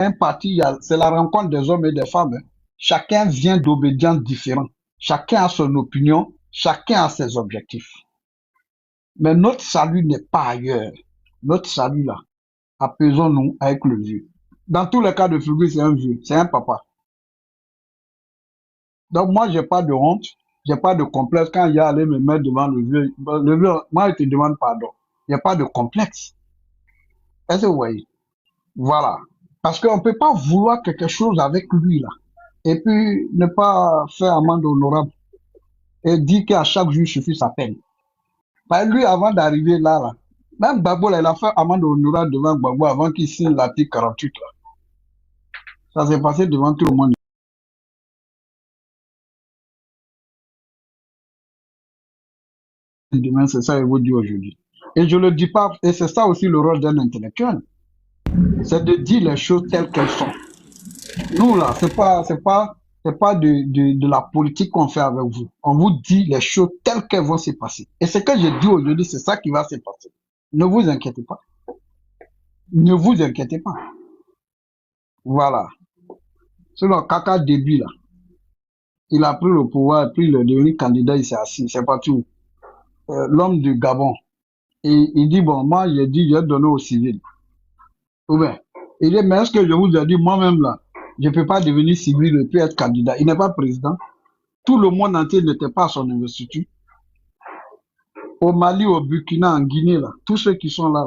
un parti, c'est la rencontre des hommes et des femmes. Hein. Chacun vient d'obédiences différentes. Chacun a son opinion. Chacun a ses objectifs. Mais notre salut n'est pas ailleurs. Notre salut là, apaisons-nous avec le vieux. Dans tous les cas de figure, c'est un vieux, c'est un papa. Donc moi, j'ai pas de honte, j'ai pas de complexe quand il y a allé me mettre devant le vieux. Le vieux, moi, il te demande pardon. Il n'y a pas de complexe. Est-ce que vous voyez? Voilà. Parce qu'on ne peut pas vouloir quelque chose avec lui là. Et puis ne pas faire amende honorable. Et dire qu'à chaque jour suffit sa peine. Bah, lui, avant d'arriver là, même Gbagbo, là, il a fait amende honorable devant Gbagbo avant qu'il signe l'article 48. Là. Ça s'est passé devant tout le monde. Demain, c'est ça, il vous dit aujourd'hui. Et je le dis pas, et c'est ça aussi le rôle d'un intellectuel. C'est de dire les choses telles qu'elles sont. Nous, là, c'est pas de la politique qu'on fait avec vous. On vous dit les choses telles qu'elles vont se passer. Et ce que je dis aujourd'hui, c'est ça qui va se passer. Ne vous inquiétez pas. Ne vous inquiétez pas. Voilà. Selon Kaka Déby, là, il a pris le pouvoir, puis il est devenu candidat, il s'est assis, c'est pas tout. L'homme du Gabon. Et il dit, bon, moi, j'ai donné au civil. Ou bien, il dit, mais est-ce que je vous ai dit, moi-même, là, je ne peux pas devenir civil et puis être candidat. Il n'est pas président. Tout le monde entier n'était pas à son investiture. Au Mali, au Burkina, en Guinée, là, tous ceux qui sont là,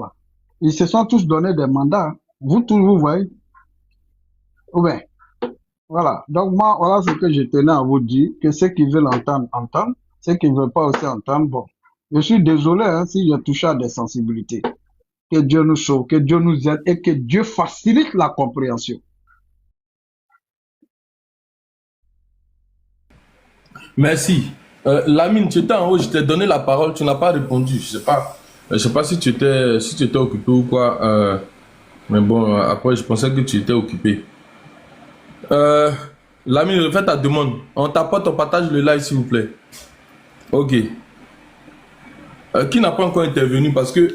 ils se sont tous donné des mandats. Vous tous, vous voyez. Ou bien, voilà. Donc, moi, voilà ce que je tenais à vous dire, que ceux qui veulent entendre, entendent. Ceux qui ne veulent pas aussi entendre, bon. Je suis désolé hein, si j'ai touché à des sensibilités. Que Dieu nous sauve, que Dieu nous aide et que Dieu facilite la compréhension. Merci. Lamine, tu étais en haut, je t'ai donné la parole, tu n'as pas répondu. Je sais pas si tu étais occupé ou quoi. Mais bon, après, je pensais que tu étais occupé. Lamine, refais ta demande. On t'apporte, on partage le live, s'il vous plaît. Ok. Qui n'a pas encore intervenu parce que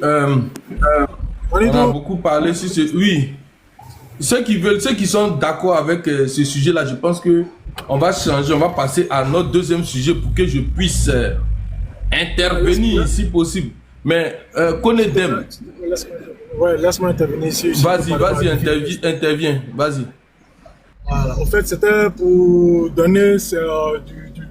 on a beaucoup parlé sur ce. Oui. Ceux qui sont d'accord avec ce sujet-là, je pense que on va changer, on va passer à notre deuxième sujet pour que je puisse intervenir si possible. Mais connais Dem. Ouais, laisse-moi intervenir ici. Vas-y, interviens, vas-y. Voilà. En fait, c'était pour donner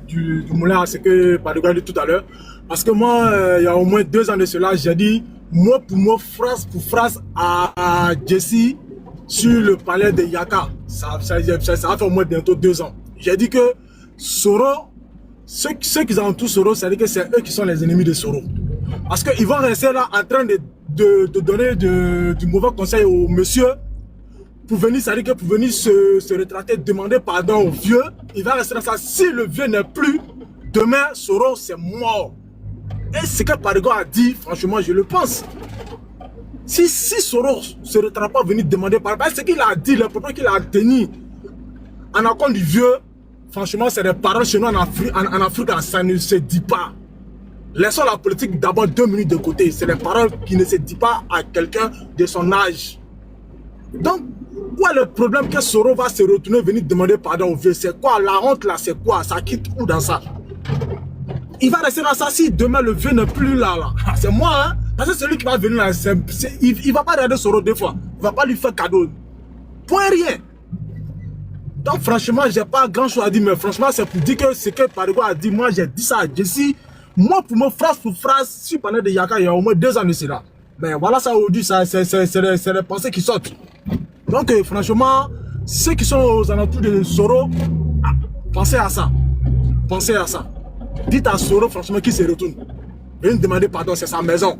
du moulin à ce que Padoua dit tout à l'heure. Parce que moi, il y a au moins 2 ans de cela, j'ai dit mot pour mot, phrase pour phrase à Jesse sur le palais de Yaka. Ça va faire au moins bientôt 2 ans. J'ai dit que Soro, ceux qui entourent Soro, c'est-à-dire que c'est eux qui sont les ennemis de Soro. Parce qu'ils vont rester là en train de donner du mauvais conseil au monsieur pour venir, c'est-à-dire que pour venir se retraiter, demander pardon au vieux. Il va rester dans ça. Si le vieux n'est plus, demain, Soro, c'est mort. Et ce que Parigo a dit, franchement, je le pense. Si Soro ne se retraite pas venir demander pardon, ce qu'il a dit, le propos qu'il a tenu en accord du vieux, franchement, c'est des paroles chez nous en Afrique, ça ne se dit pas. Laissons la politique d'abord 2 minutes de côté. C'est des paroles qui ne se disent pas à quelqu'un de son âge. Donc, quoi le problème que Soro va se retourner venir demander pardon au vieux? C'est quoi la honte là? C'est quoi? Ça quitte où dans ça? Il va rester dans ça si demain le vieux n'est plus là. C'est moi, hein? Parce que celui qui va venir là, il ne va pas regarder Soro 2 fois. Il ne va pas lui faire cadeau. Point rien. Donc franchement, j'ai pas grand chose à dire, mais franchement, c'est pour dire que ce que Parigo a dit, moi j'ai dit ça à Jesse. Moi, pour moi, phrase pour phrase, si je parlais de Yaka, il y a au moins 2 ans de cela. Mais voilà, ça aujourd'hui, c'est les pensées qui sortent. Donc, franchement, ceux qui sont aux alentours de Soro, pensez à ça. Pensez à ça. Dites à Soro, franchement, qu'il se retourne. Venez demander pardon, c'est sa maison.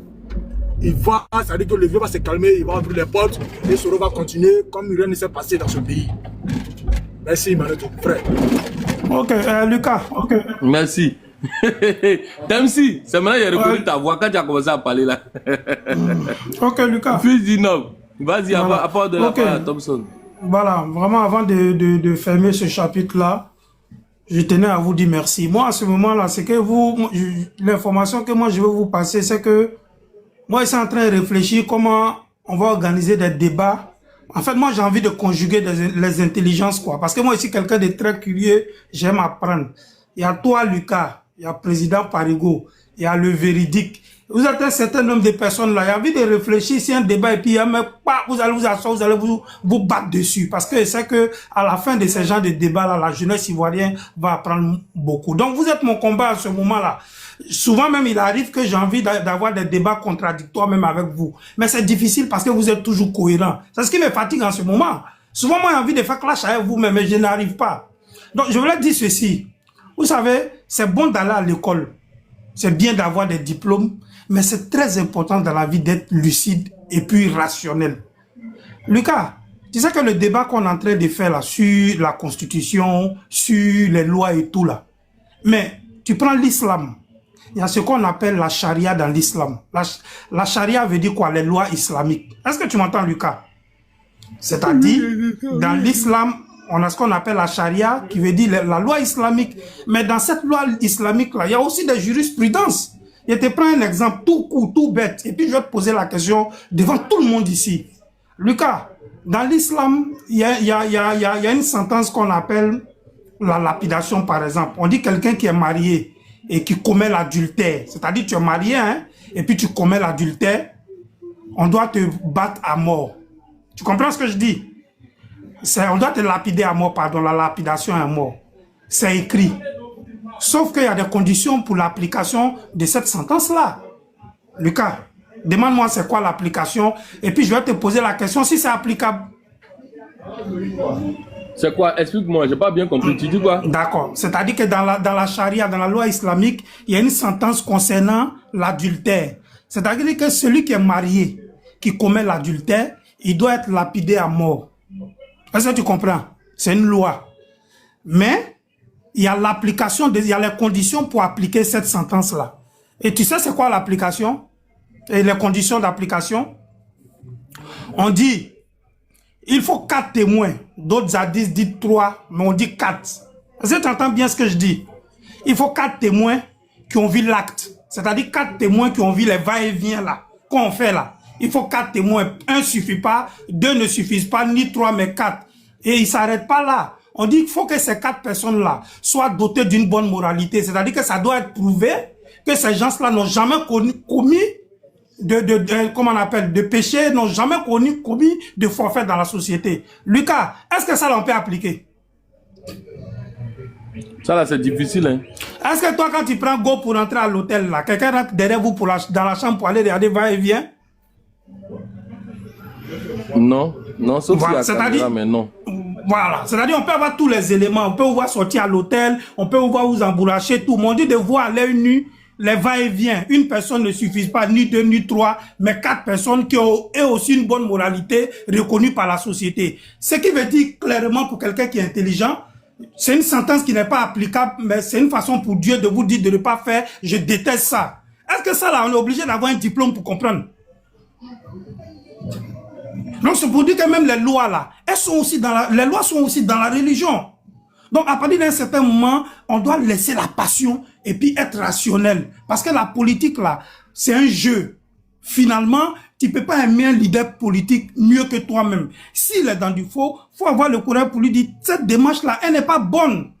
Il va, ça veut dire que le vieux va se calmer, il va ouvrir les portes et Soro va continuer comme rien ne s'est passé dans ce pays. Merci, Maneto, frère. Ok, Lucas, ok. Merci. Temsi, c'est maintenant qu'il a reconnu ta voix quand tu as commencé à parler là. Ok, Lucas. Fils d'un homme. Vas-y, voilà. Apporte de la parole à Thompson. Voilà, vraiment, avant de fermer ce chapitre-là, je tenais à vous dire merci. Moi, à ce moment-là, c'est que l'information que moi je veux vous passer, c'est que moi, je suis en train de réfléchir comment on va organiser des débats En fait, moi, j'ai envie de conjuguer les intelligences, quoi. Parce que moi, je suis quelqu'un de très curieux, j'aime apprendre. Il y a toi, Lucas, il y a Président Parigo, il y a le véridique. Vous êtes un certain nombre de personnes là, il y a envie de réfléchir, si un débat, et puis vous allez vous asseoir, vous allez vous battre dessus. Parce que c'est que à la fin de ces genres de débats là, la jeunesse ivoirienne va apprendre beaucoup. Donc, vous êtes mon combat à ce moment-là. Souvent même, il arrive que j'ai envie d'avoir des débats contradictoires même avec vous. Mais c'est difficile parce que vous êtes toujours cohérent. C'est ce qui me fatigue en ce moment. Souvent, moi, j'ai envie de faire clash avec vous, mais je n'arrive pas. Donc, je voulais dire ceci. Vous savez, c'est bon d'aller à l'école. C'est bien d'avoir des diplômes, mais c'est très important dans la vie d'être lucide et puis rationnel. Lucas, tu sais que le débat qu'on est en train de faire là, sur la constitution, sur les lois et tout là, mais tu prends l'islam. Il y a ce qu'on appelle la charia dans l'islam. La charia veut dire quoi? Les lois islamiques. Est-ce que tu m'entends, Lucas? C'est-à-dire, dans l'islam, on a ce qu'on appelle la charia, qui veut dire la loi islamique. Mais dans cette loi islamique-là, il y a aussi des jurisprudences. Je te prends un exemple tout court, tout bête, et puis je vais te poser la question devant tout le monde ici. Lucas, dans l'islam, il y a une sentence qu'on appelle la lapidation, par exemple. On dit quelqu'un qui est marié et qui commet l'adultère, c'est-à-dire tu es marié, hein, et puis tu commets l'adultère, on doit te battre à mort. Tu comprends ce que je dis? On doit te lapider à mort, pardon, la lapidation à mort. C'est écrit. Sauf qu'il y a des conditions pour l'application de cette sentence-là. Lucas, demande-moi c'est quoi l'application, et puis je vais te poser la question si c'est applicable. C'est quoi? Explique-moi, j'ai pas bien compris. Tu dis quoi? D'accord. C'est-à-dire que dans la charia, dans la loi islamique, il y a une sentence concernant l'adultère. C'est-à-dire que celui qui est marié, qui commet l'adultère, il doit être lapidé à mort. Est-ce que tu comprends? C'est une loi. Mais, il y a l'application, il y a les conditions pour appliquer cette sentence-là. Et tu sais c'est quoi l'application? Et les conditions d'application? On dit, il faut 4 témoins. D'autres hadiths disent 3, mais on dit 4. Est-ce que tu entends bien ce que je dis? Il faut 4 témoins qui ont vu l'acte. C'est-à-dire 4 témoins qui ont vu les va-et-vient là, qu'on fait là. Il faut 4 témoins. 1 suffit pas, 2 ne suffisent pas, ni 3, mais 4. Et ils ne s'arrêtent pas là. On dit qu'il faut que ces 4 personnes-là soient dotées d'une bonne moralité. C'est-à-dire que ça doit être prouvé que ces gens-là n'ont jamais commis comment on appelle, de péché, n'ont jamais commis de forfait dans la société. Lucas, est-ce que ça l'on peut appliquer? Ça là, c'est difficile, hein. Est-ce que toi, quand tu prends go pour entrer à l'hôtel, là, quelqu'un rentre derrière vous dans la chambre pour aller regarder va-et-vient? Non, non, sauf voilà, si il y a caméra, mais non. Voilà, c'est-à-dire on peut avoir tous les éléments, on peut vous voir sortir à l'hôtel, on peut vous voir vous embourracher, tout. Mais on dit de voir à l'œil nu les va-et-vient. Une personne ne suffit pas, ni 2, ni 3, mais 4 personnes qui ont aussi une bonne moralité reconnue par la société. Ce qui veut dire clairement pour quelqu'un qui est intelligent, c'est une sentence qui n'est pas applicable, mais c'est une façon pour Dieu de vous dire de ne pas faire, je déteste ça. Est-ce que ça là, on est obligé d'avoir un diplôme pour comprendre? Donc c'est pour dire que même les lois là, elles sont aussi les lois sont aussi dans la religion. Donc à partir d'un certain moment, on doit laisser la passion et puis être rationnel. Parce que la politique là, c'est un jeu. Finalement, tu peux pas aimer un leader politique mieux que toi-même. S'il est dans du faux, faut avoir le courage pour lui dire, cette démarche là, elle n'est pas bonne.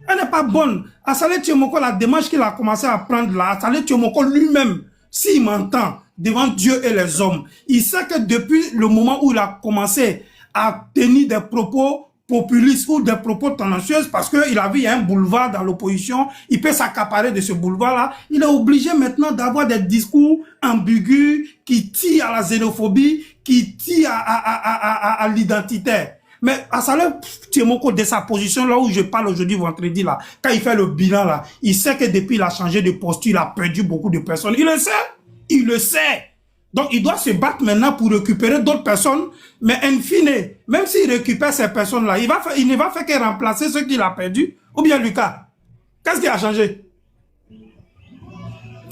Elle n'est pas bonne. Assalé Thiomoko, la démarche qu'il a commencé à prendre là, Assalé Thiomoko lui-même, s'il m'entend devant Dieu et les hommes, il sait que depuis le moment où il a commencé à tenir des propos populistes ou des propos tendancieux, parce qu'il a vu il y a un boulevard dans l'opposition, il peut s'accaparer de ce boulevard-là, il est obligé maintenant d'avoir des discours ambigus qui tirent à la xénophobie, qui tirent à l'identitaire. Mais Assalé Thiomoko, de sa position là où je parle aujourd'hui, vendredi là, quand il fait le bilan là, il sait que depuis il a changé de posture, il a perdu beaucoup de personnes. Il le sait. Il le sait. Donc il doit se battre maintenant pour récupérer d'autres personnes. Mais in fine, même s'il récupère ces personnes-là, il ne va faire que remplacer ceux qu'il a perdus. Ou bien Lucas, qu'est-ce qui a changé?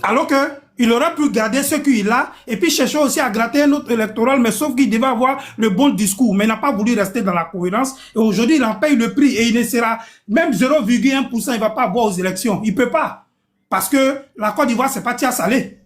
Alors que il aurait pu garder ce qu'il a et puis chercher aussi à gratter un autre électoral, mais sauf qu'il devait avoir le bon discours, mais il n'a pas voulu rester dans la cohérence. Et aujourd'hui, il en paye le prix et il ne sera même 0,1%, il ne va pas avoir aux élections. Il ne peut pas. Parce que la Côte d'Ivoire, c'est pas Tia Salé.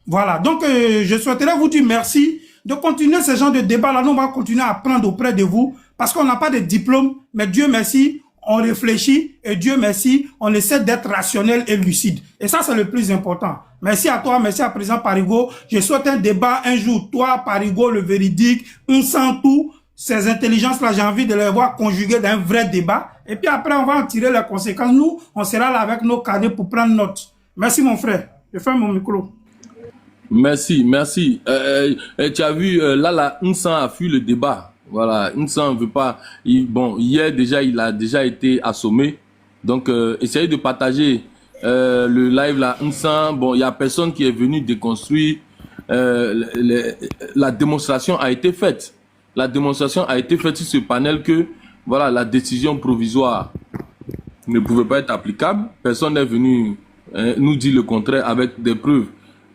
Voilà. Donc, je souhaiterais vous dire merci de continuer ce genre de débat-là. Nous, on va continuer à apprendre auprès de vous parce qu'on n'a pas de diplôme, mais Dieu merci, on réfléchit et Dieu merci, on essaie d'être rationnel et lucide. Et ça, c'est le plus important. Merci à toi, merci à président Parigo. Je souhaite un débat un jour. Toi, Parigo, le véridique, on sent tout. Ces intelligences-là, j'ai envie de les voir conjuguées dans un vrai débat. Et puis après, on va en tirer les conséquences. Nous, on sera là avec nos carnets pour prendre note. Merci, mon frère. Je ferme mon micro. Merci, merci. Tu as vu, là, Nsan a fui le débat. Voilà, Nsan ne veut pas... bon, hier, déjà, il a déjà été assommé. Donc, essayez de partager le live là. Nsan, bon, il n'y a personne qui est venu déconstruire. La démonstration a été faite. La démonstration a été faite sur ce panel que, voilà, la décision provisoire ne pouvait pas être applicable. Personne n'est venu nous dire le contraire avec des preuves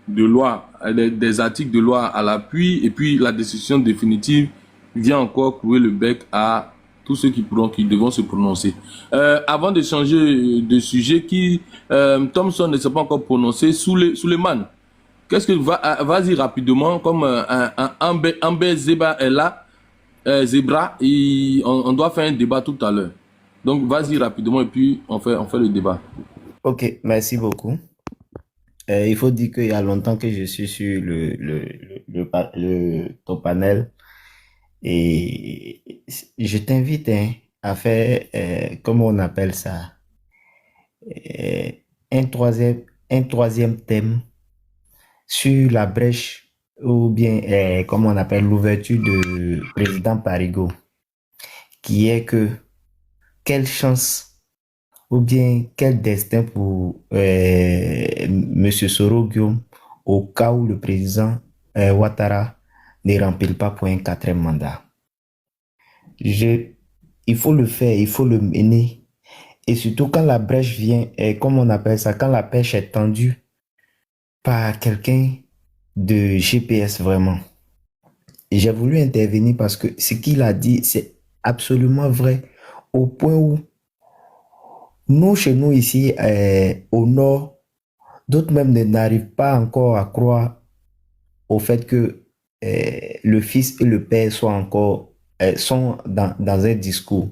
de loi, des articles de loi à l'appui. Et puis, la décision définitive vient encore clouer le bec à tous ceux qui devront se prononcer. Avant de changer de sujet, Thompson ne s'est pas encore prononcé, Suleiman. Qu'est-ce que vas-y rapidement, comme Amber Zeba est là, Zebra, on doit faire un débat tout à l'heure. Donc vas-y rapidement et puis on fait le débat. Ok, merci beaucoup. Il faut dire qu'il y a longtemps que je suis sur ton panel et je t'invite à faire, comment on appelle ça, un troisième thème sur la brèche ou bien, comment on appelle, l'ouverture de président Parigo, qui est que quelle chance ou bien quel destin pour Monsieur Soro Guillaume au cas où le président Ouattara ne remplit pas pour un 4e mandat. Il faut le faire, il faut le mener. Et surtout quand la brèche vient, comme on appelle ça, quand la pêche est tendue par quelqu'un de GPS vraiment. Et j'ai voulu intervenir parce que ce qu'il a dit, c'est absolument vrai. Au point où nous, chez nous ici, au nord, d'autres même n'arrivent pas encore à croire au fait que le fils et le père sont dans un discours.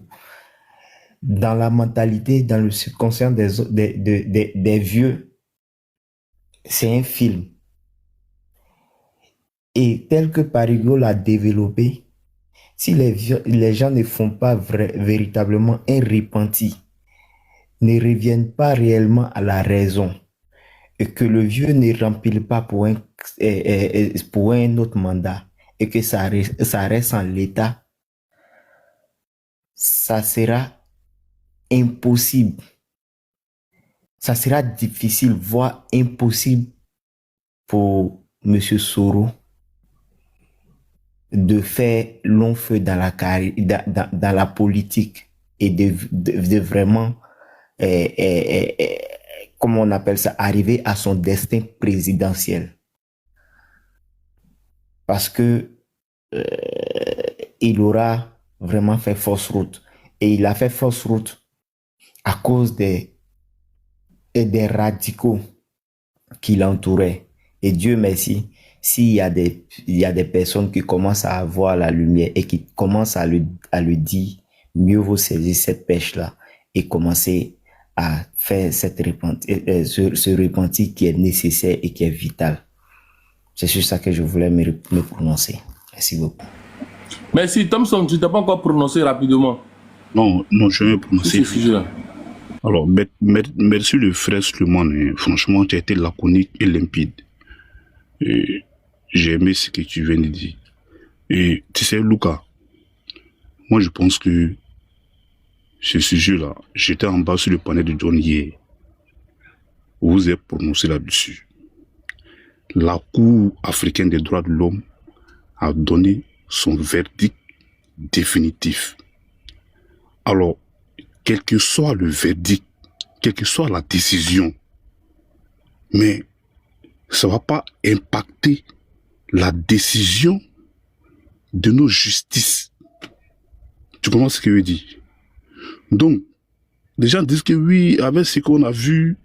Dans la mentalité, dans le subconscient des vieux, c'est un film. Et tel que Parigo l'a développé, si les gens ne font pas véritablement un repenti, ne reviennent pas réellement à la raison, et que le vieux ne remplit pas pour un autre mandat, et que ça reste en l'état, ça sera impossible. Ça sera difficile, voire impossible pour M. Soro de faire long feu dans la politique et de vraiment, comment on appelle ça, arriver à son destin présidentiel. Parce que il aura vraiment fait fausse route. Et il a fait fausse route à cause des radicaux qui l'entouraient. Et Dieu merci, s'il y a des personnes qui commencent à avoir la lumière et qui commencent à le dire, mieux vaut saisir cette pêche-là et commencer à faire ce repentir qui est nécessaire et qui est vital. C'est sur ça que je voulais me prononcer. Merci beaucoup. Merci. Thompson, tu ne t'es pas encore prononcé rapidement. Non, je vais me prononcer. Alors, merci le frère Suleiman. Franchement, tu as été laconique et limpide. J'ai aimé ce que tu viens de dire. Et tu sais, Lucas, moi je pense que ce sujet-là, j'étais en bas sur le panel de John hier. Vous êtes prononcé là-dessus. La Cour africaine des droits de l'homme a donné son verdict définitif. Alors, quel que soit le verdict, quelle que soit la décision, mais ça ne va pas impacter la décision de nos justices. Tu comprends ce que je veux dire? Donc, les gens disent que oui, avec ce qu'on a vu,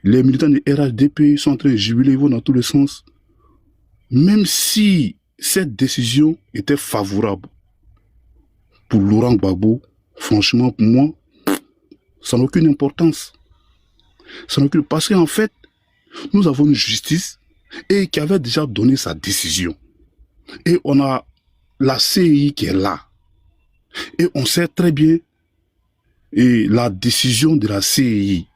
les militants de RHDP sont en train de jubiler, ils vont dans tous les sens. Même si cette décision était favorable pour Laurent Gbagbo, franchement, pour moi, ça n'a aucune importance. Ça n'a aucune... Parce qu'en fait, nous avons une justice et qui avait déjà donné sa décision. Et on a la CEI qui est là. Et on sait très bien et la décision de la CEI,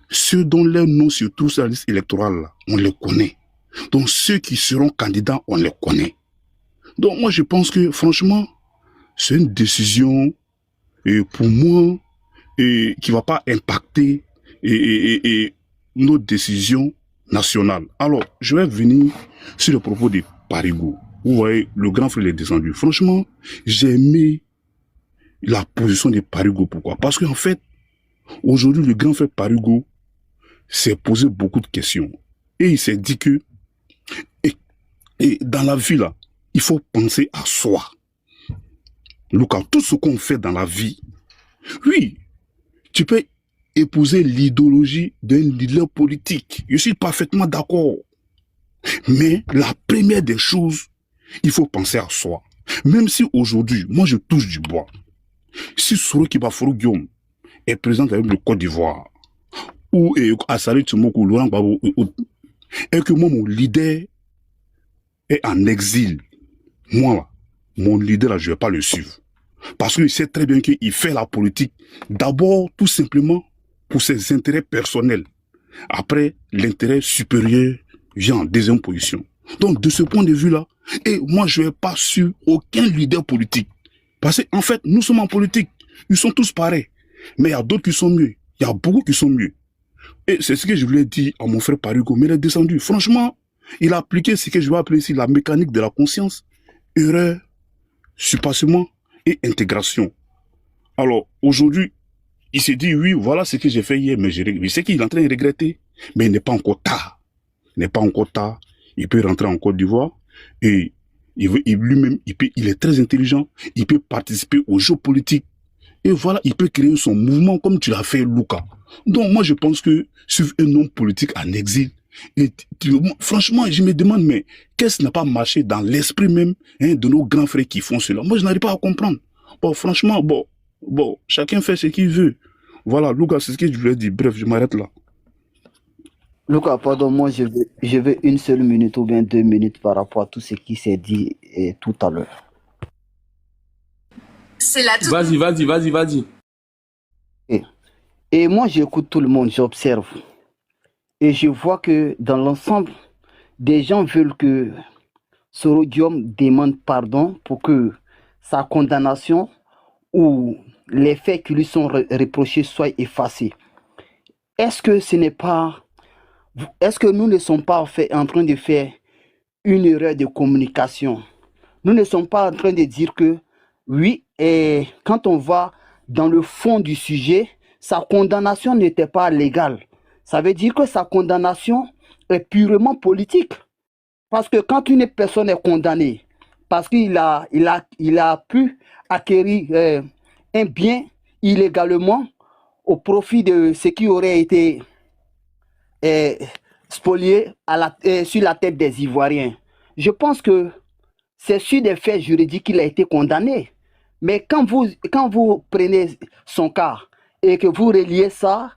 ceux dont les noms se trouvent sur la liste électorale, on les connaît. Donc ceux qui seront candidats, on les connaît. Donc moi je pense que franchement, c'est une décision pour moi qui ne va pas impacter nos décisions nationales. Alors je vais venir sur le propos de Parigo. Vous voyez, le grand frère est descendu. Franchement, j'ai aimé la position de Parigo. Pourquoi? Parce qu'en fait, aujourd'hui, le grand frère Parigo s'est posé beaucoup de questions. Et il s'est dit que et dans la vie, là, il faut penser à soi. Lucas, tout ce qu'on fait dans la vie, oui, tu peux épouser l'idéologie d'un leader politique. Je suis parfaitement d'accord. Mais la première des choses, il faut penser à soi. Même si aujourd'hui, moi je touche du bois. Si Soroki Baforo Guillaume est président avec le Côte d'Ivoire, ou Assali Tchoumokou, Laurent Gbagbo, et que moi, mon leader est en exil, moi, là, mon leader, là, je ne vais pas le suivre. Parce qu'il sait très bien qu'il fait la politique, d'abord, tout simplement, pour ses intérêts personnels. Après, l'intérêt supérieur vient en deuxième position. Donc, de ce point de vue-là, et moi, je ne vais pas suivre aucun leader politique. Parce qu'en fait, nous sommes en politique. Ils sont tous pareils. Mais il y a d'autres qui sont mieux. Il y a beaucoup qui sont mieux. Et c'est ce que je voulais dire à mon frère Parigo. Mais il est descendu. Franchement, il a appliqué ce que je vais appeler ici la mécanique de la conscience. Erreur, surpassement et intégration. Alors, aujourd'hui, il s'est dit, oui, voilà ce que j'ai fait hier, mais je sais qu'il est en train de regretter. Mais il n'est pas encore tard. Il n'est pas encore tard. Il peut rentrer en Côte d'Ivoire et lui-même, il est très intelligent. Il peut participer aux jeux politiques. Et voilà, il peut créer son mouvement comme tu l'as fait, Lucas. Donc moi, je pense que suivre un homme politique en exil, franchement, je me demande, mais qu'est-ce qui n'a pas marché dans l'esprit même de nos grands frères qui font cela? Moi, je n'arrive pas à comprendre. Bon, franchement, bon, chacun fait ce qu'il veut. Voilà, Lucas, c'est ce que je voulais dire. Bref, je m'arrête là. Lucas, pardon, moi je veux une seule minute ou bien 2 minutes par rapport à tout ce qui s'est dit tout à l'heure. Vas-y. Et moi j'écoute tout le monde, j'observe. Et je vois que dans l'ensemble, des gens veulent que Soro Guillaume demande pardon pour que sa condamnation ou les faits qui lui sont reprochés soient effacés. Est-ce que nous ne sommes pas en train de faire une erreur de communication? Nous ne sommes pas en train de dire que, oui, et quand on va dans le fond du sujet, sa condamnation n'était pas légale. Ça veut dire que sa condamnation est purement politique. Parce que quand une personne est condamnée, parce qu'il a pu acquérir un bien illégalement au profit de ce qui aurait été spolié sur la tête des Ivoiriens. Je pense que c'est sur des faits juridiques qu'il a été condamné. Mais quand vous prenez son cas et que vous reliez ça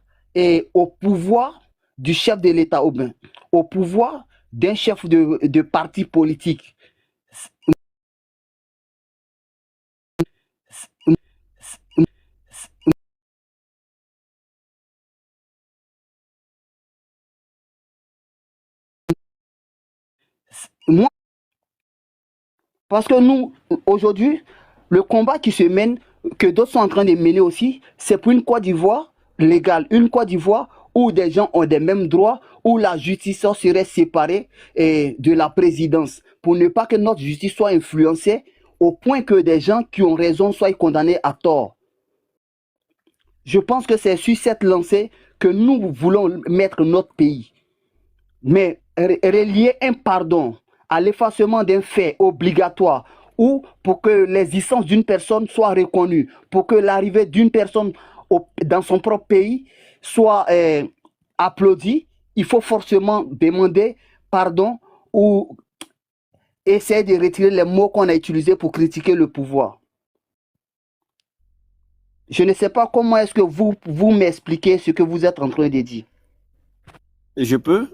au pouvoir du chef de l'État, ou bien au pouvoir d'un chef de parti politique, moi, parce que nous, aujourd'hui, le combat qui se mène, que d'autres sont en train de mener aussi, c'est pour une Côte d'Ivoire légale, une Côte d'Ivoire où des gens ont des mêmes droits, où la justice serait séparée de la présidence, pour ne pas que notre justice soit influencée au point que des gens qui ont raison soient condamnés à tort. Je pense que c'est sur cette lancée que nous voulons mettre notre pays. Mais relier un pardon à l'effacement d'un fait obligatoire ou pour que l'existence d'une personne soit reconnue, pour que l'arrivée d'une personne dans son propre pays soit applaudie, il faut forcément demander pardon ou essayer de retirer les mots qu'on a utilisés pour critiquer le pouvoir. Je ne sais pas comment est-ce que vous m'expliquez ce que vous êtes en train de dire. Je peux.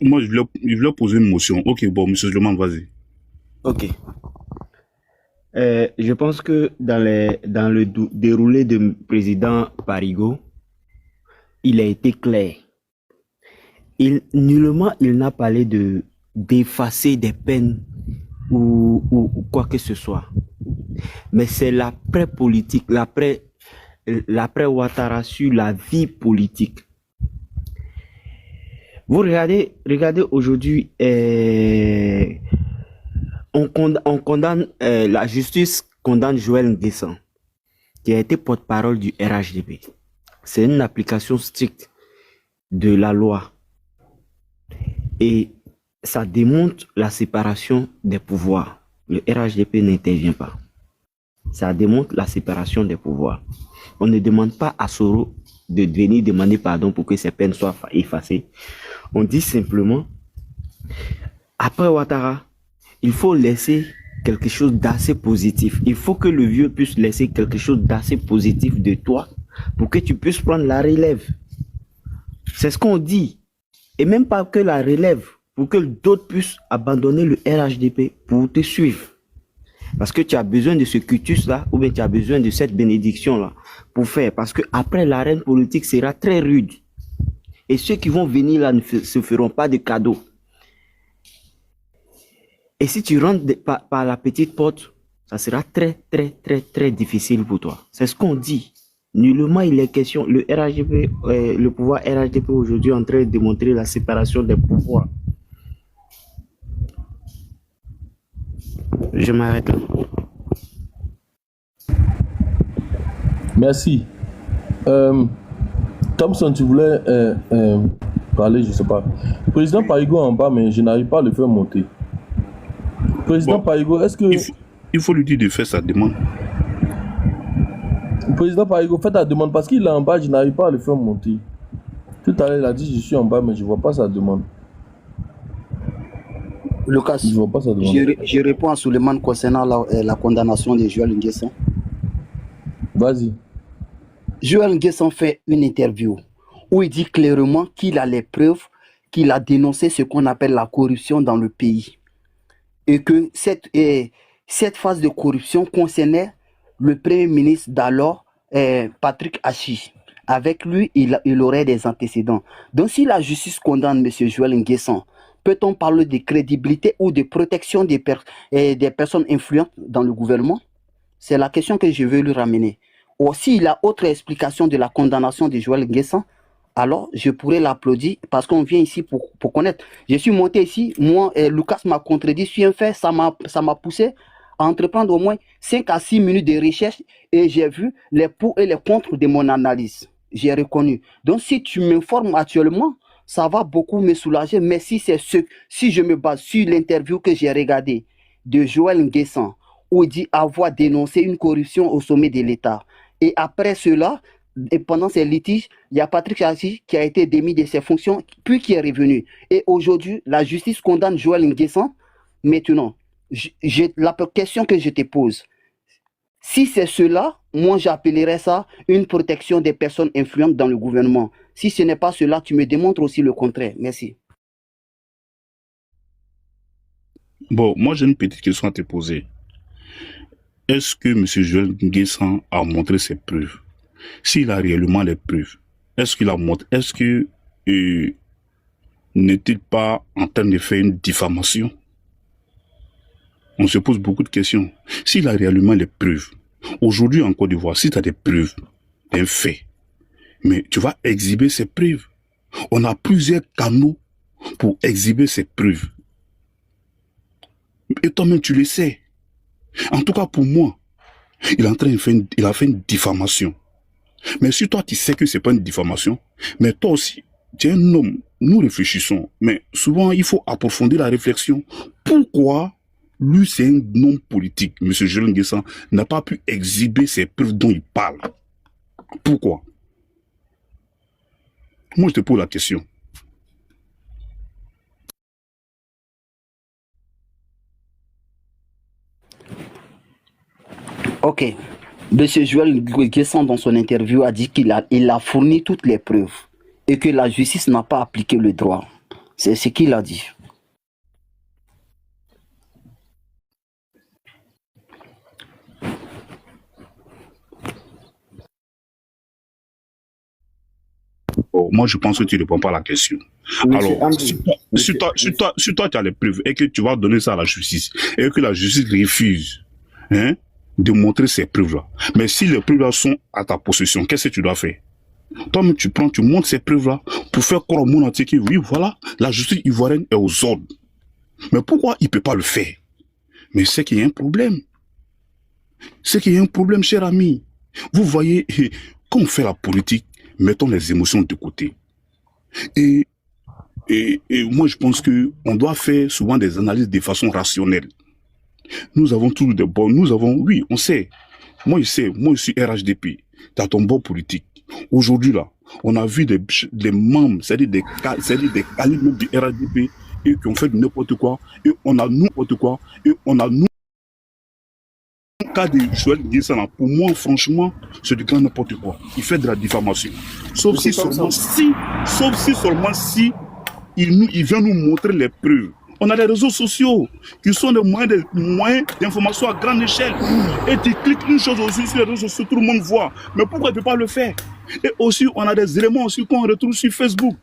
Moi, je voulais poser une motion. Ok, bon, monsieur Suleiman, vas-y. Ok. Je pense que dans le déroulé du président Parigo, il a été clair. Nullement, il n'a parlé d'effacer des peines ou quoi que ce soit. Mais c'est l'après-politique, l'après-Ouattara sur la vie politique. Vous regardez aujourd'hui, on condamne, la justice condamne Joël Nguessan, qui a été porte-parole du RHDP. C'est une application stricte de la loi. Et ça démontre la séparation des pouvoirs. Le RHDP n'intervient pas. Ça démontre la séparation des pouvoirs. On ne demande pas à Soro de venir demander pardon pour que ces peines soient effacées. On dit simplement, après Ouattara, il faut laisser quelque chose d'assez positif. Il faut que le vieux puisse laisser quelque chose d'assez positif de toi pour que tu puisses prendre la relève. C'est ce qu'on dit. Et même pas que la relève, pour que d'autres puissent abandonner le RHDP pour te suivre. Parce que tu as besoin de ce cutus-là, ou bien tu as besoin de cette bénédiction-là pour faire. Parce que après l'arène politique sera très rude. Et ceux qui vont venir là ne se feront pas de cadeaux. Et si tu rentres par la petite porte, ça sera très, très, très, très difficile pour toi. C'est ce qu'on dit. Nullement il est question, le RHDP, le pouvoir RHDP aujourd'hui est en train de démontrer la séparation des pouvoirs. Je m'arrête là. Merci. Thompson, tu voulais parler, je ne sais pas. Président Parigo en bas, mais je n'arrive pas à le faire monter. Président Parigo, est-ce que... Il faut lui dire de faire sa demande. Président Parigo, fais ta demande parce qu'il est en bas, je n'arrive pas à le faire monter. Tout à l'heure, il a dit je suis en bas, mais je ne vois pas sa demande. Lucas, je vois pas sa demande. Je réponds à Suleiman concernant la condamnation de Joël Nguessan. Vas-y. Joël Nguessan fait une interview où il dit clairement qu'il a les preuves, qu'il a dénoncé ce qu'on appelle la corruption dans le pays. Et que cette phase de corruption concernait le premier ministre d'alors, Patrick Achi. Avec lui, il aurait des antécédents. Donc si la justice condamne M. Joël Nguessan, peut-on parler de crédibilité ou de protection des personnes influentes dans le gouvernement? C'est la question que je veux lui ramener. Ou s'il a autre explication de la condamnation de Joël Nguessan, alors je pourrais l'applaudir parce qu'on vient ici pour connaître. Je suis monté ici, moi, Lucas m'a contredit sur un fait, ça m'a poussé à entreprendre au moins 5 à 6 minutes de recherche et j'ai vu les pour et les contre de mon analyse. J'ai reconnu. Donc si tu m'informes actuellement, ça va beaucoup me soulager, mais si je me base sur l'interview que j'ai regardée de Joël Nguessan, où il dit avoir dénoncé une corruption au sommet de l'État, et après cela, et pendant ces litiges, il y a Patrick Achi qui a été démis de ses fonctions, puis qui est revenu. Et aujourd'hui, la justice condamne Joël Nguessan. Maintenant, la question que je te pose, si c'est cela, moi j'appellerais ça une protection des personnes influentes dans le gouvernement. Si ce n'est pas cela, tu me démontres aussi le contraire. Merci. Bon, moi j'ai une petite question à te poser. Est-ce que M. Joël Nguessan a montré ses preuves? S'il a réellement les preuves, est-ce qu'il a montré, n'est-il pas en train de faire une diffamation? On se pose beaucoup de questions. S'il a réellement les preuves, aujourd'hui en Côte d'Ivoire, si tu as des preuves, un fait, mais tu vas exhiber ces preuves. On a plusieurs canaux pour exhiber ces preuves. Et toi-même, tu le sais. En tout cas, pour moi, il a fait une diffamation. Mais si toi, tu sais que c'est pas une diffamation, mais toi aussi, tu es un homme, nous réfléchissons. Mais souvent, il faut approfondir la réflexion. Pourquoi lui, c'est un homme politique, M. Joël Nguessan, n'a pas pu exhiber ces preuves dont il parle? Pourquoi? Moi, je te pose la question. Ok. Monsieur Joël Guessant, dans son interview, a dit il a fourni toutes les preuves et que la justice n'a pas appliqué le droit. C'est ce qu'il a dit. Bon, moi, je pense que tu ne réponds pas à la question. Monsieur Alors, Ambi, si toi, tu as les preuves et que tu vas donner ça à la justice et que la justice refuse, hein, de montrer ces preuves-là. Mais si les preuves-là sont à ta possession, qu'est-ce que tu dois faire? Toi-même, tu montres ces preuves-là pour faire croire au monde entier que oui, voilà, la justice ivoirienne est aux ordres. Mais pourquoi il ne peut pas le faire? Mais c'est qu'il y a un problème. C'est qu'il y a un problème, cher ami. Vous voyez, quand on fait la politique, mettons les émotions de côté. Et moi, je pense qu'on doit faire souvent des analyses de façon rationnelle. Nous avons toujours des bons, oui, on sait. Moi, je suis RHDP. Tu as ton bon politique. Aujourd'hui, là, on a vu des membres, c'est-à-dire des calibres du RHDP et qui ont fait n'importe quoi. Et on a n'importe quoi. Et on a nous. Le cas de Joël Guessant, pour moi, franchement, c'est du grand n'importe quoi. Il fait de la diffamation. Sauf si seulement si il vient nous montrer les preuves. On a les réseaux sociaux qui sont des moyens d'information à grande échelle. Et tu cliques une chose aussi sur les réseaux sociaux, tout le monde voit. Mais pourquoi il ne peut pas le faire? Et aussi, on a des éléments aussi qu'on retrouve sur Facebook.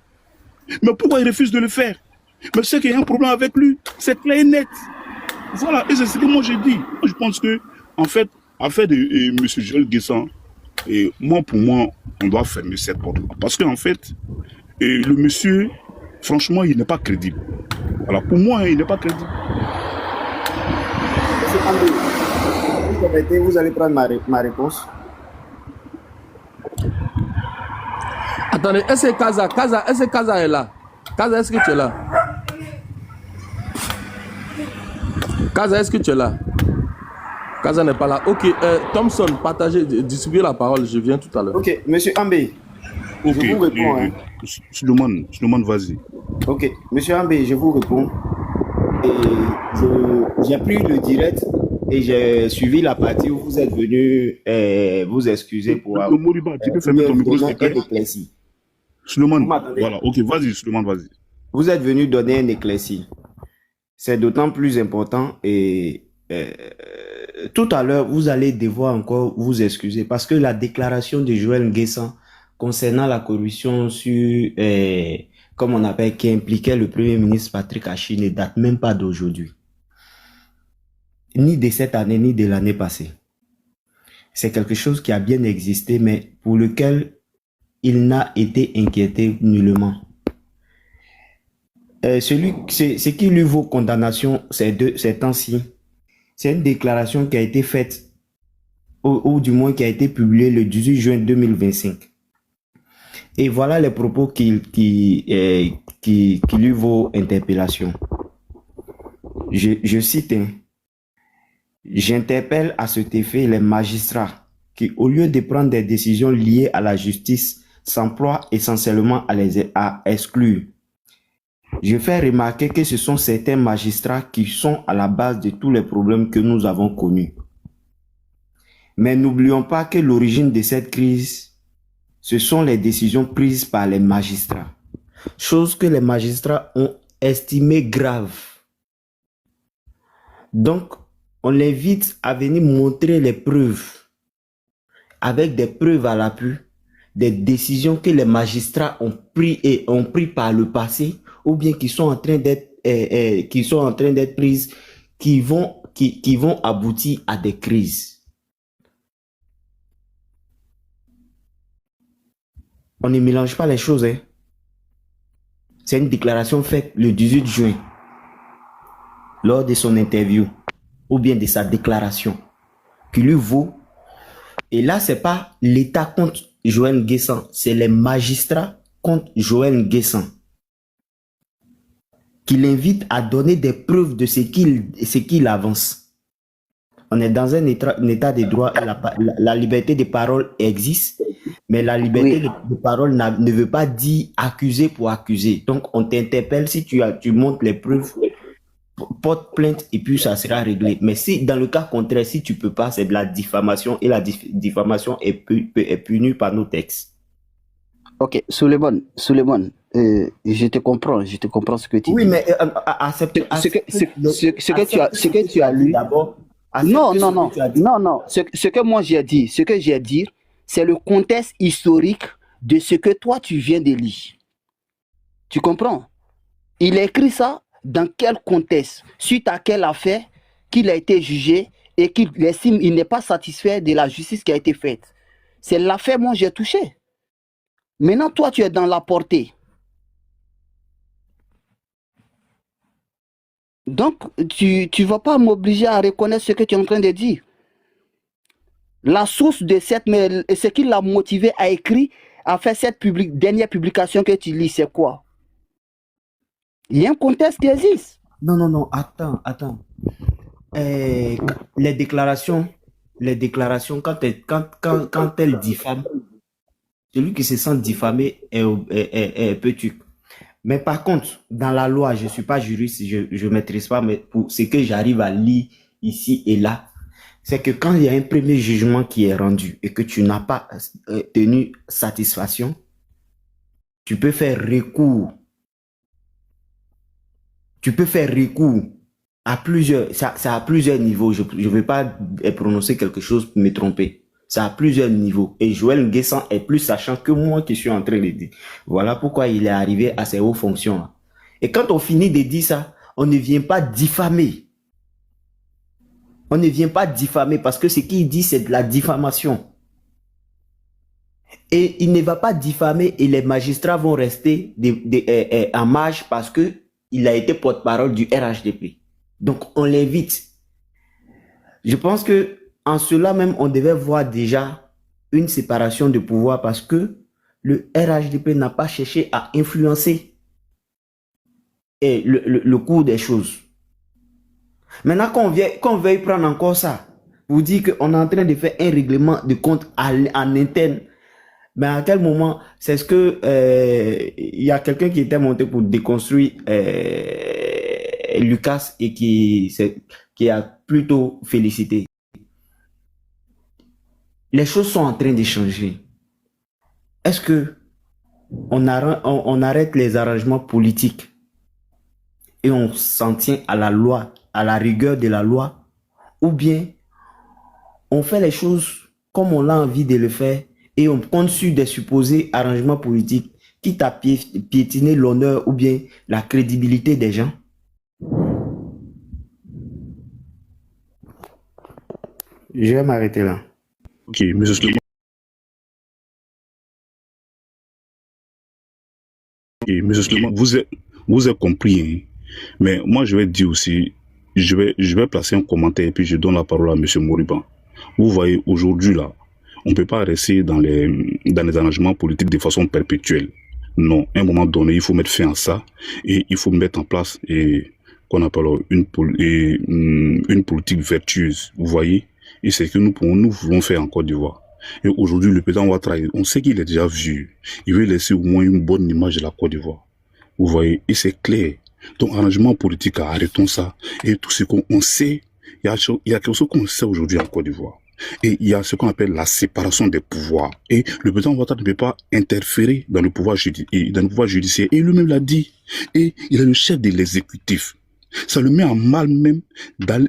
Mais pourquoi il refuse de le faire? Mais c'est qu'il y a un problème avec lui. C'est clair et net. Voilà, et c'est ce que moi j'ai dit. Moi, je pense que, en fait, affaire de M. Joël Guessant, pour moi, on doit fermer cette porte-là. Parce qu'en fait, le monsieur, franchement, il n'est pas crédible. Voilà, pour moi, il n'est pas crédible. vous allez prendre ma réponse. Attendez, est-ce que Kaza est là? Kaza, est-ce que tu es là? Kaza, est-ce que tu es là? Kaza n'est pas là. Ok, Thompson, partagez, distribuez la parole, je viens tout à l'heure. Ok, monsieur Ambé, je vous réponds. Suleiman, vas-y. Ok, monsieur Ambé, je vous réponds. Et j'ai pris le direct et j'ai suivi la partie où vous êtes venu vous excuser pour avoir. Moriba, tu peux fermer ton micro, s'il te plaît. Suleiman, voilà, ok, vas-y, Suleiman, vas-y. Vous êtes venu donner un éclairci. C'est d'autant plus important et tout à l'heure, vous allez devoir encore vous excuser parce que la déclaration de Joël Guessant concernant la corruption sur, comme on appelle, qui impliquait le Premier ministre Patrick Achi ne date même pas d'aujourd'hui. Ni de cette année, ni de l'année passée. C'est quelque chose qui a bien existé, mais pour lequel il n'a été inquiété nullement. Ce qui lui vaut condamnation ces temps-ci, c'est une déclaration qui a été faite, ou du moins qui a été publiée le 18 juin 2025. Et voilà les propos qui lui vaut interpellation. Je cite, j'interpelle à cet effet les magistrats qui, au lieu de prendre des décisions liées à la justice, s'emploient essentiellement à exclure. Je fais remarquer que ce sont certains magistrats qui sont à la base de tous les problèmes que nous avons connus. Mais n'oublions pas que l'origine de cette crise, ce sont les décisions prises par les magistrats. Chose que les magistrats ont estimée grave. Donc, on l'invite à venir montrer les preuves, avec des preuves à l'appui, des décisions que les magistrats ont pris par le passé, ou bien qui sont en train d'être prises, qui vont aboutir à des crises. On ne mélange pas les choses, hein. C'est une déclaration faite le 18 juin, lors de son interview, ou bien de sa déclaration, qui lui vaut. Et là, c'est pas l'État contre Joël Guessant, c'est les magistrats contre Joël Guessant, qui l'invite à donner des preuves de ce qu'il avance. On est dans un état de droit, la liberté de parole existe, mais la liberté de parole ne veut pas dire accuser pour accuser. Donc on t'interpelle si tu montres les preuves porte plainte et puis ça sera réglé. Mais si dans le cas contraire, si tu peux pas, c'est de la diffamation et la diffamation est punie par nos textes. Ok, Suleiman, je te comprends ce que tu dis. Oui, mais accepte Ce que tu as lu. D'abord. Non. Ce que moi j'ai dit, c'est le contexte historique de ce que toi tu viens de lire. Tu comprends? Il a écrit ça dans quel contexte? Suite à quelle affaire qu'il a été jugé et qu'il estime il n'est pas satisfait de la justice qui a été faite. C'est l'affaire moi j'ai touché. Maintenant toi tu es dans la portée. Donc tu vas pas m'obliger à reconnaître ce que tu es en train de dire. La source de ce qui l'a motivé à écrire, à faire cette dernière publication que tu lis, c'est quoi? Il y a un contexte qui existe. Non, attends. Les déclarations, quand elles diffament, celui qui se sent diffamé est petit. Mais par contre, dans la loi, je ne suis pas juriste, je ne maîtrise pas, mais pour ce que j'arrive à lire ici et là, c'est que quand il y a un premier jugement qui est rendu et que tu n'as pas tenu satisfaction, tu peux faire recours. Tu peux faire recours à plusieurs, ça à plusieurs niveaux. Je ne vais pas prononcer quelque chose pour me tromper. Ça à plusieurs niveaux. Et Joël Nguessan est plus sachant que moi qui suis en train de dire. Voilà pourquoi il est arrivé à ces hautes fonctions. Et quand on finit de dire ça, on ne vient pas diffamer. On ne vient pas diffamer parce que ce qu'il dit, c'est de la diffamation. Et il ne va pas diffamer et les magistrats vont rester en marge parce que il a été porte-parole du RHDP. Donc, on l'invite. Je pense que en cela même, on devait voir déjà une séparation de pouvoir parce que le RHDP n'a pas cherché à influencer le cours des choses. Maintenant, qu'on veuille prendre encore ça, pour dire qu'on est en train de faire un règlement de compte en interne, mais à quel moment, c'est ce que il y a quelqu'un qui était monté pour déconstruire Lucas et qui a plutôt félicité. Les choses sont en train de changer. Est-ce que on arrête les arrangements politiques et on s'en tient à la loi, à la rigueur de la loi, ou bien on fait les choses comme on a envie de le faire et on compte sur des supposés arrangements politiques quitte à piétiner l'honneur ou bien la crédibilité des gens? Je vais m'arrêter là. Ok, monsieur Suleiman. Monsieur Suleiman, vous avez compris, hein? Mais moi je vais dire aussi, je vais placer un commentaire et puis je donne la parole à monsieur Moriban. Vous voyez, aujourd'hui là, on ne peut pas rester dans les arrangements politiques de façon perpétuelle. Non, à un moment donné, il faut mettre fin à ça et il faut mettre en place qu'on appelle une politique vertueuse, vous voyez. Et c'est ce que nous voulons faire en Côte d'Ivoire. Et aujourd'hui, le président Ouattara, on sait qu'il est déjà vieux. Il veut laisser au moins une bonne image de la Côte d'Ivoire. Vous voyez, et c'est clair. Donc, arrangement politique, arrêtons ça. Et tout ce qu'on sait, il y a quelque chose qu'on sait aujourd'hui en Côte d'Ivoire. Et il y a ce qu'on appelle la séparation des pouvoirs. Et le président Ouattara ne peut pas interférer dans le pouvoir judiciaire. Et lui-même l'a dit. Et il est le chef de l'exécutif. Ça le met en mal même,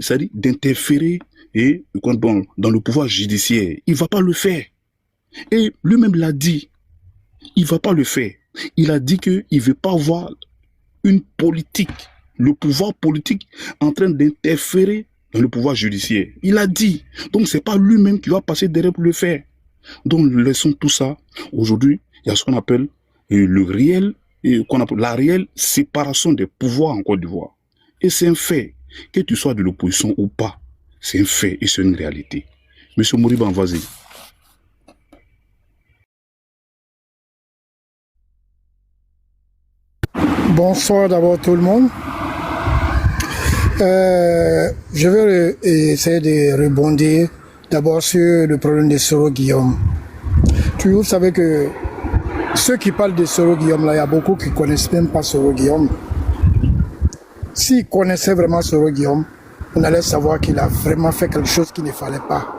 c'est-à-dire d'interférer dans le pouvoir judiciaire. Il ne va pas le faire. Et lui-même l'a dit. Il ne va pas le faire. Il a dit qu'il ne veut pas voir une politique, le pouvoir politique en train d'interférer dans le pouvoir judiciaire. Il a dit. Donc, ce n'est pas lui-même qui va passer derrière pour le faire. Donc, laissons tout ça. Aujourd'hui, il y a ce qu'on appelle la réelle séparation des pouvoirs en Côte d'Ivoire. Et c'est un fait. Que tu sois de l'opposition ou pas, c'est un fait et c'est une réalité. Monsieur Moriban, vas-y. Bonsoir d'abord tout le monde. Je vais essayer de rebondir d'abord sur le problème de Soro Guillaume. Vous savez que ceux qui parlent de Soro Guillaume, là, il y a beaucoup qui ne connaissent même pas Soro Guillaume. S'il connaissait vraiment Soro Guillaume, on allait savoir qu'il a vraiment fait quelque chose qu'il ne fallait pas.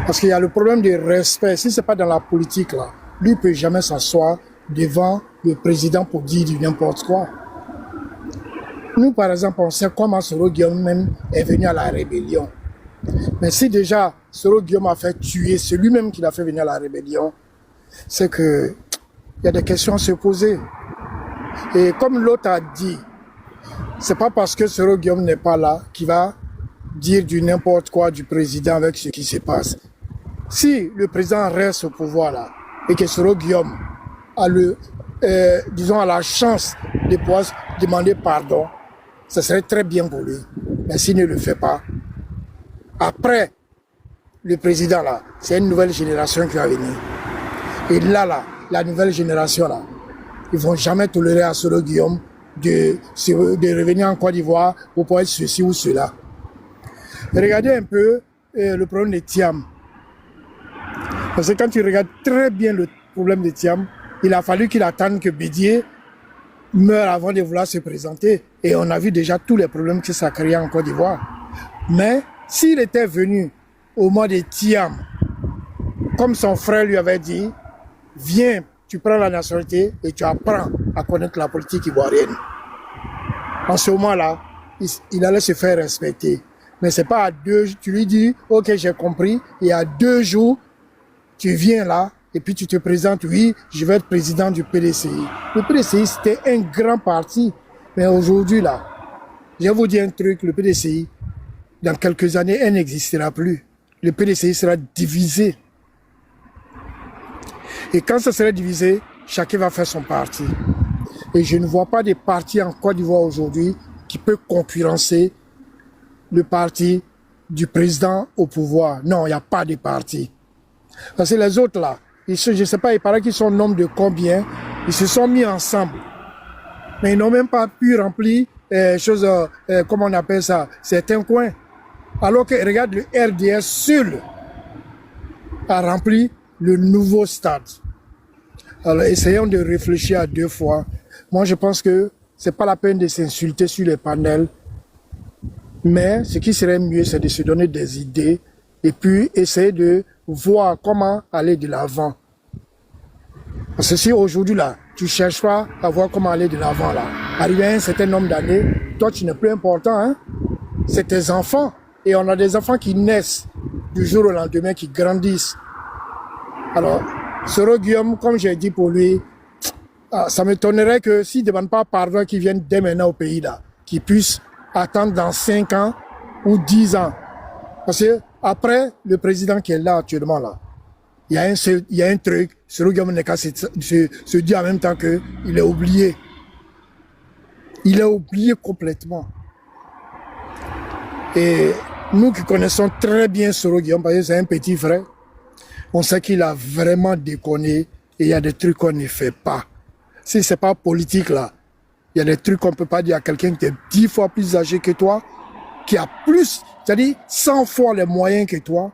Parce qu'il y a le problème du respect. Si ce n'est pas dans la politique, là, lui ne peut jamais s'asseoir devant le président pour dire du n'importe quoi. Nous, par exemple, on sait comment Soro Guillaume même est venu à la rébellion. Mais si déjà Soro Guillaume a fait tuer celui-même qui l'a fait venir à la rébellion, c'est que il y a des questions à se poser. Et comme l'autre a dit, c'est pas parce que Soro Guillaume n'est pas là qu'il va dire du n'importe quoi du président avec ce qui se passe. Si le président reste au pouvoir là, et que Soro Guillaume a disons, a la chance de pouvoir demander pardon, ça serait très bien pour lui. Mais s'il ne le fait pas, après le président là, c'est une nouvelle génération qui va venir. Et là, la nouvelle génération là, ils vont jamais tolérer à Soro Guillaume de revenir en Côte d'Ivoire pour pouvoir être ceci ou cela. Regardez un peu le problème de Thiam. Parce que quand tu regardes très bien le problème de Thiam, il a fallu qu'il attende que Bédié meure avant de vouloir se présenter. Et on a vu déjà tous les problèmes que ça créait en Côte d'Ivoire. Mais s'il était venu au mois de Thiam, comme son frère lui avait dit, viens, tu prends la nationalité et tu apprends à connaître la politique ivoirienne. En ce moment-là, il allait se faire respecter. Mais c'est pas à tu lui dis, ok, j'ai compris, et à 2 jours, tu viens là, et puis tu te présentes, oui, je vais être président du PDCI. Le PDCI, c'était un grand parti. Mais aujourd'hui, là, je vais vous dire un truc, le PDCI, dans quelques années, elle n'existera plus. Le PDCI sera divisé. Et quand ça sera divisé, chacun va faire son parti. Et je ne vois pas de parti en Côte d'Ivoire aujourd'hui qui peut concurrencer le parti du président au pouvoir. Non, il n'y a pas de parti. Parce que les autres là, je ne sais pas, il paraît qu'ils sont nombre de combien, ils se sont mis ensemble. Mais ils n'ont même pas pu remplir comment on appelle ça, certains coins. Alors que, regarde, le RDS seul a rempli le nouveau stade. Alors, essayons de réfléchir à 2 fois. Moi, je pense que c'est pas la peine de s'insulter sur les panels. Mais ce qui serait mieux, c'est de se donner des idées et puis essayer de voir comment aller de l'avant. Parce que si aujourd'hui, là, tu ne cherches pas à voir comment aller de l'avant, là, arrivé à un certain nombre d'années, toi, tu n'es plus important, hein. C'est tes enfants. Et on a des enfants qui naissent du jour au lendemain, qui grandissent. Alors, Soro Guillaume, comme j'ai dit pour lui, ça m'étonnerait que s'il ne demande pas pardon, qu'il vienne dès maintenant au pays, là, qu'il puisse attendre dans 5 ans ou 10 ans. Parce que après le président qui est là actuellement, là, il y a un truc, Soro Guillaume Nneka se dit en même temps qu'il est oublié. Il est oublié complètement. Et nous qui connaissons très bien Soro Guillaume, parce que c'est un petit frère, on sait qu'il a vraiment déconné et il y a des trucs qu'on ne fait pas. Si ce n'est pas politique là, il y a des trucs qu'on ne peut pas dire à quelqu'un qui est 10 fois plus âgé que toi, qui a plus, c'est-à-dire 100 fois les moyens que toi.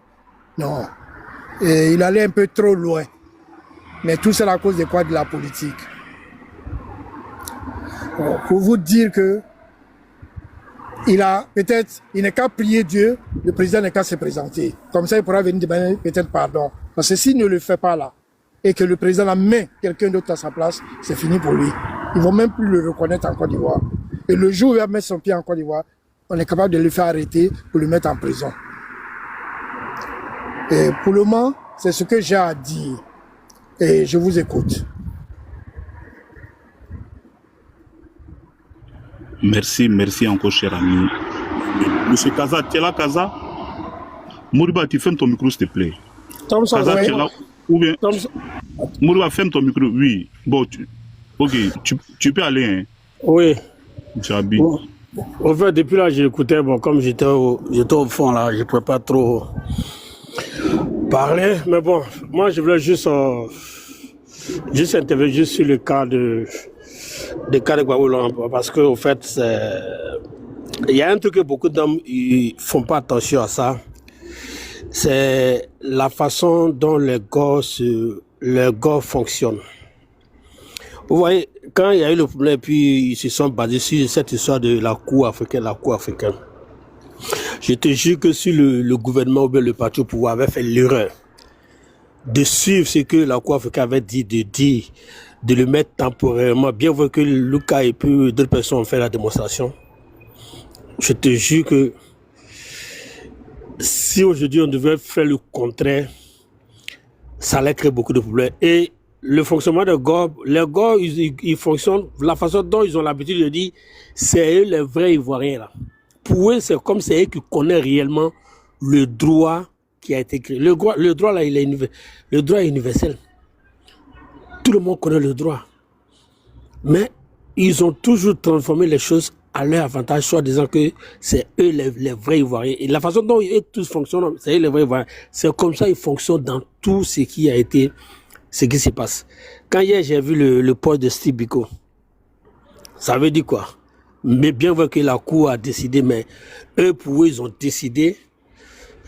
Non. Et il allait un peu trop loin. Mais tout c'est à cause de quoi? De la politique. Bon, pour vous dire que il n'est qu'à prier Dieu, le président n'est qu'à se présenter. Comme ça, il pourra venir demander peut-être pardon. Parce que s'il ne le fait pas là, et que le président met quelqu'un d'autre à sa place, c'est fini pour lui. Ils ne vont même plus le reconnaître en Côte d'Ivoire. Et le jour où il va mettre son pied en Côte d'Ivoire, on est capable de le faire arrêter pour le mettre en prison. Et pour le moment, c'est ce que j'ai à dire. Et je vous écoute. Merci encore, cher ami. Monsieur Kaza, tu es là, Kaza? Moriba, tu fermes ton micro, s'il te plaît. Thompson, Kaza, tu es là? Ou bien... Thompson. Moriba, ferme ton micro. Oui. Bon, ok, tu peux aller, hein? Oui. Jabi. Bon. En fait, depuis là, j'écoutais, bon, comme j'étais au fond, là, je ne pouvais pas trop parler. Mais bon, moi, je voulais juste intervenir juste sur le cas de Guadeloupe, parce qu'au fait, il y a un truc que beaucoup d'hommes ne font pas attention à ça. C'est la façon dont les gars fonctionnent. Vous voyez, quand il y a eu le problème, puis ils se sont basés sur cette histoire de la Cour africaine, je te jure que si le gouvernement ou bien le parti au pouvoir avait fait l'erreur de suivre ce que la Cour africaine avait dit, de le mettre temporairement, bien voir que Lucas et puis d'autres personnes ont fait la démonstration, je te jure que si aujourd'hui on devait faire le contraire, ça allait créer beaucoup de problèmes. Et le fonctionnement de GOB, les GOB, ils fonctionnent, la façon dont ils ont l'habitude de dire, c'est eux les vrais Ivoiriens là. Pour eux, c'est comme c'est eux qui connaissent réellement le droit qui a été créé. Le droit là, le droit est universel. Tout le monde connaît le droit. Mais ils ont toujours transformé les choses à leur avantage, soit disant que c'est eux les vrais Ivoiriens. Et la façon dont eux tous fonctionnent, c'est eux les vrais Ivoiriens. C'est comme ça qu'ils fonctionnent dans tout ce qui a été, ce qui se passe. Quand hier j'ai vu le poste de Steve Biko, ça veut dire quoi? Mais bien voir que la Cour a décidé, mais eux pour eux ils ont décidé,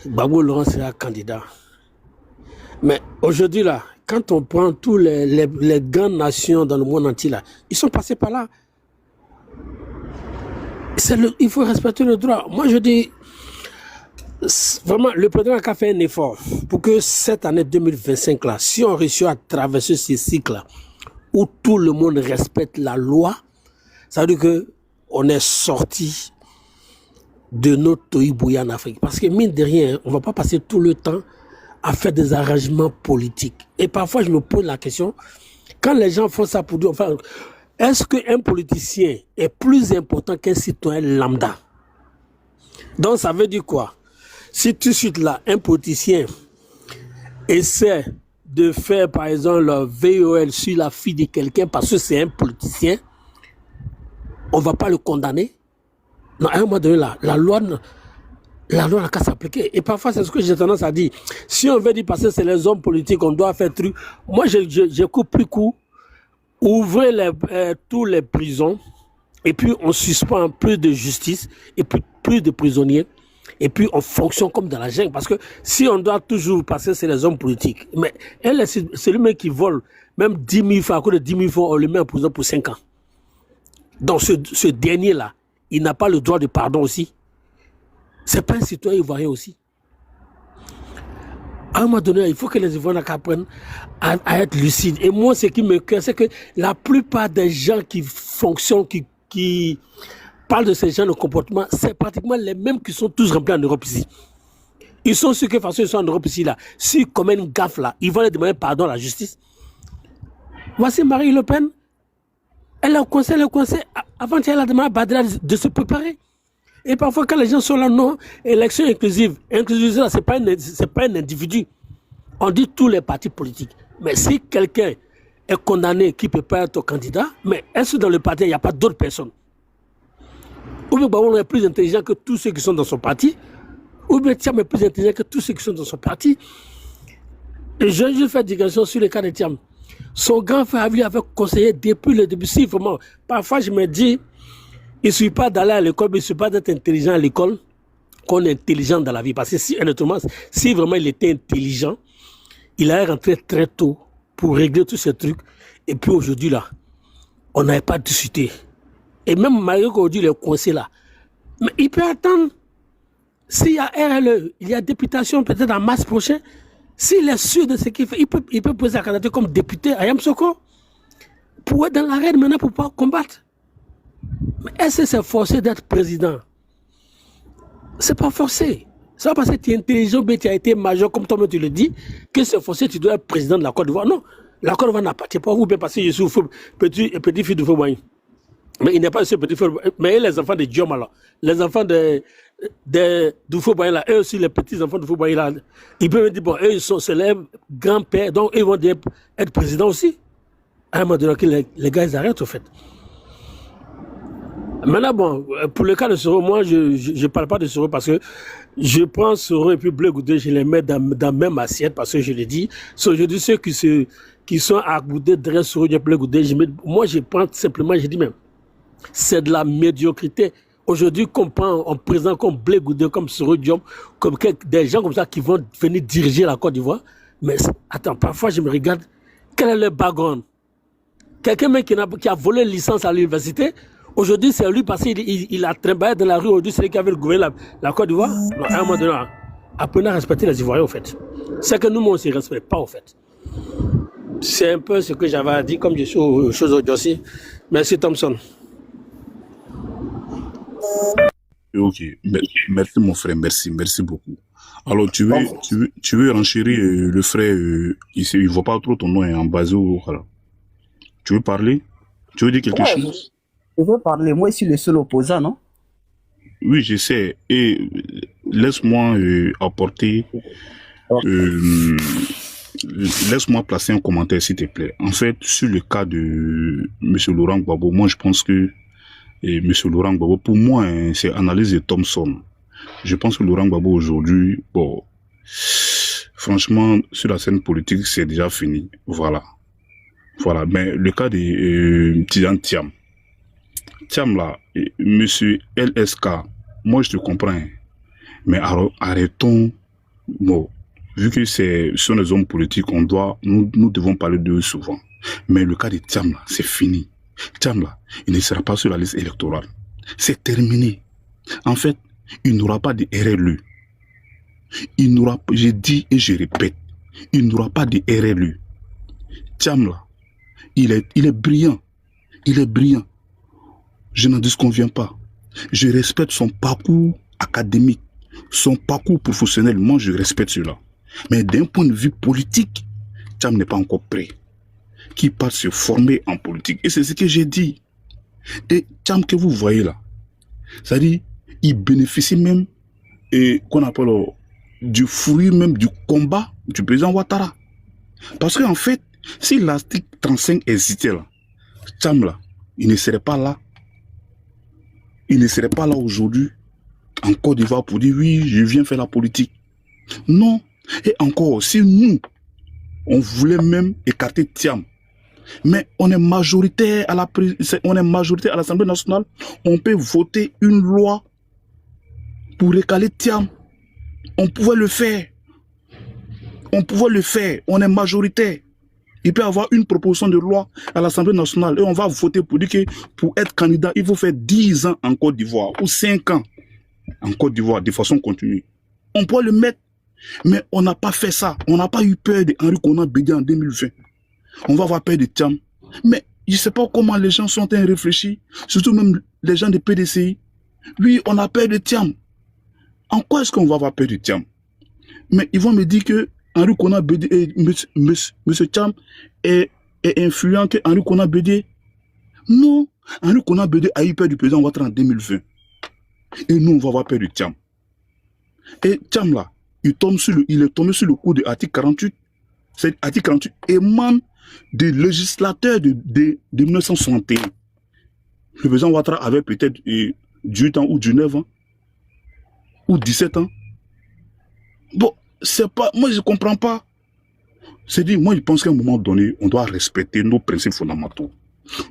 Gbagbo Laurent sera candidat. Mais aujourd'hui là, quand on prend tous les grandes nations dans le monde entier là, ils sont passés par là. Il faut respecter le droit. Moi je dis, vraiment, le président a fait un effort pour que cette année 2025 là, si on réussit à traverser ce cycle là, où tout le monde respecte la loi, ça veut dire que on est sorti de notre tohu-bohu en Afrique. Parce que mine de rien, on ne va pas passer tout le temps à faire des arrangements politiques. Et parfois, je me pose la question, quand les gens font ça pour dire, enfin, est-ce qu'un politicien est plus important qu'un citoyen lambda? Donc, ça veut dire quoi? Si tout de suite là, un politicien essaie de faire, par exemple, le VOL sur la fille de quelqu'un parce que c'est un politicien, on ne va pas le condamner. Non, à un moment donné, la loi n'a qu'à s'appliquer. Et parfois, c'est ce que j'ai tendance à dire. Si on veut dire parce que c'est les hommes politiques, on doit faire truc. Moi, je coupe plus court. Ouvrez tous les prisons. Et puis, on suspend plus de justice. Et puis, plus de prisonniers. Et puis, on fonctionne comme dans la jungle. Parce que si on doit toujours passer, c'est les hommes politiques. Mais c'est lui-même qui vole. Même 10 000 francs, à cause de 10 000 francs, on le met en prison pour 5 ans. Donc, ce dernier-là, il n'a pas le droit de pardon aussi. C'est pas un citoyen ivoirien aussi. À un moment donné, il faut que les Ivoiriens apprennent à être lucides. Et moi, ce qui me cœur, c'est que la plupart des gens qui fonctionnent, qui parlent de ces gens de comportement, c'est pratiquement les mêmes qui sont tous remplis en Europe ici. Ils sont ceux qui font ils sont en Europe ici là. S'ils commettent une gaffe là, ils vont aller demander pardon à la justice. Voici Marine Le Pen. Elle a coincé, avant qu'elle a demandé à Badra de se préparer. Et parfois, quand les gens sont là, non, élection inclusive. Inclusive, ce n'est pas un individu. On dit tous les partis politiques. Mais si quelqu'un est condamné qui ne peut pas être candidat, mais est-ce que dans le parti, il n'y a pas d'autres personnes? Ou bien on est plus intelligent que tous ceux qui sont dans son parti, ou bien Thiam est plus intelligent que tous ceux qui sont dans son parti. Et je vais juste faire digression sur le cas de Thiam. Son grand frère lui avait conseillé depuis le début. Si vraiment, parfois je me dis, il ne suffit pas d'aller à l'école, mais il ne suffit pas d'être intelligent à l'école, qu'on est intelligent dans la vie. Parce que si vraiment il était intelligent, il allait rentrer très tôt pour régler tous ces trucs. Et puis aujourd'hui, là, on n'avait pas discuté. Et même malgré qu'aujourd'hui, il est coincé là. Mais il peut attendre. S'il y a RLE, il y a députation peut-être en mars prochain. S'il est sûr de ce qu'il fait, il peut poser la candidature comme député à Yamsoko pour être dans l'arène maintenant pour pouvoir combattre. Mais est-ce que c'est forcé d'être président? C'est pas forcé. C'est pas parce que tu es intelligent, mais tu as été major, comme toi-même tu le dis, que c'est forcé, tu dois être président de la Côte d'Ivoire. Non, la Côte d'Ivoire n'appartient pas à vous, parce que je suis petit fils de Fouboï. Mais il n'est pas ce petit fils. Mais les enfants de Diom, alors, les enfants de Fouboï, là, eux aussi, les petits enfants de Fouboï, là, ils peuvent dire, bon, eux, ils sont célèbres, grands-pères, donc ils vont être présidents aussi. À un moment donné, les gars, ils arrêtent, au fait. Maintenant, bon, pour le cas de Soro, moi, je ne parle pas de Soro parce que je prends Soro et puis Blé Goudé, je les mets dans la même assiette parce que je l'ai dit. Je dis ceux qui sont à Goudé, derrière Soro et Blé Goudé, moi, je prends simplement, je dis même, c'est de la médiocrité. Aujourd'hui, on présente comme Blé Goudé, comme Soro Diom, comme des gens comme ça qui vont venir diriger la Côte d'Ivoire. Mais attends, parfois, je me regarde, quel est le background? quelqu'un même qui a volé une licence à l'université, aujourd'hui c'est lui parce qu'il a trimballé dans la rue, aujourd'hui c'est lui qui avait gouverné la Côte d'Ivoire. À un moment donné, apprenez à respecter les Ivoiriens, en fait. C'est que nous, on ne se respecte pas, en fait. C'est un peu ce que j'avais à dire, comme je suis aux choses aujourd'hui. Merci, Thompson. Ok, merci mon frère, merci beaucoup. Alors tu veux renchérir le frère, il ne voit pas trop ton nom en bas. Voilà. Tu veux parler? Tu veux dire quelque chose? Je veux parler, moi je suis le seul opposant, non? Oui, je sais. Et laisse-moi apporter, laisse-moi placer un commentaire s'il te plaît. En fait, sur le cas de M. Laurent Gbagbo, moi je pense que M. Laurent Gbagbo, pour moi, hein, c'est analyse de Thompson. Je pense que Laurent Gbagbo aujourd'hui, bon, franchement, sur la scène politique, c'est déjà fini. Voilà. Mais le cas de Tidiane Thiam. Thiam là, monsieur LSK, moi je te comprends, mais arrêtons, bon, vu que ce sont des hommes politiques, nous devons parler d'eux souvent. Mais le cas de Thiam là, c'est fini. Thiam là, il ne sera pas sur la liste électorale. C'est terminé. En fait, il n'aura pas de RLU. Il n'aura pas, je dis et je répète, il n'aura pas de RLU. Thiam là, il est brillant. Il est brillant. Je n'en disconviens pas. Je respecte son parcours académique, son parcours professionnel. Moi, je respecte cela. Mais d'un point de vue politique, Thiam n'est pas encore prêt. Qui part se former en politique. Et c'est ce que j'ai dit. Et Thiam que vous voyez là, c'est-à-dire, il bénéficie même, qu'on appelle du fruit même du combat du président Ouattara. Parce qu'en fait, si l'article 35 hésitait là, Thiam là, il ne serait pas là. Il ne serait pas là aujourd'hui, en Côte d'Ivoire, pour dire oui, je viens faire la politique. Non. Et encore, si nous, on voulait même écarter Thiam, mais on est majoritaire à l'Assemblée nationale, on peut voter une loi pour récaler Thiam. On pouvait le faire. On est majoritaire. Il peut y avoir une proposition de loi à l'Assemblée nationale et on va voter pour dire que pour être candidat, il faut faire 10 ans en Côte d'Ivoire ou 5 ans en Côte d'Ivoire de façon continue. On peut le mettre, mais on n'a pas fait ça. On n'a pas eu peur de Henri Konan Bédié en 2020. On va avoir peur de Thiam. Mais je ne sais pas comment les gens sont en train de réfléchir, surtout même les gens de PDCI. Oui, on a peur de Thiam. En quoi est-ce qu'on va avoir peur de Thiam? Mais ils vont me dire que Henri Konan Bédié, M. Thiam est influent que Henri Konan Bédié. Non, Henri Konan Bédié a eu peur du président Ouattara en 2020. Et nous, on va avoir peur de Thiam. Et Thiam là, il est tombé sur le coup de l'article 48. Cet article 48 émane des législateurs de 1961. Le président Ouattara avait peut-être 18 ans ou 19 ans. Ou 17 ans. Bon, c'est pas, moi je comprends pas. C'est dit, moi je pense qu'à un moment donné, on doit respecter nos principes fondamentaux.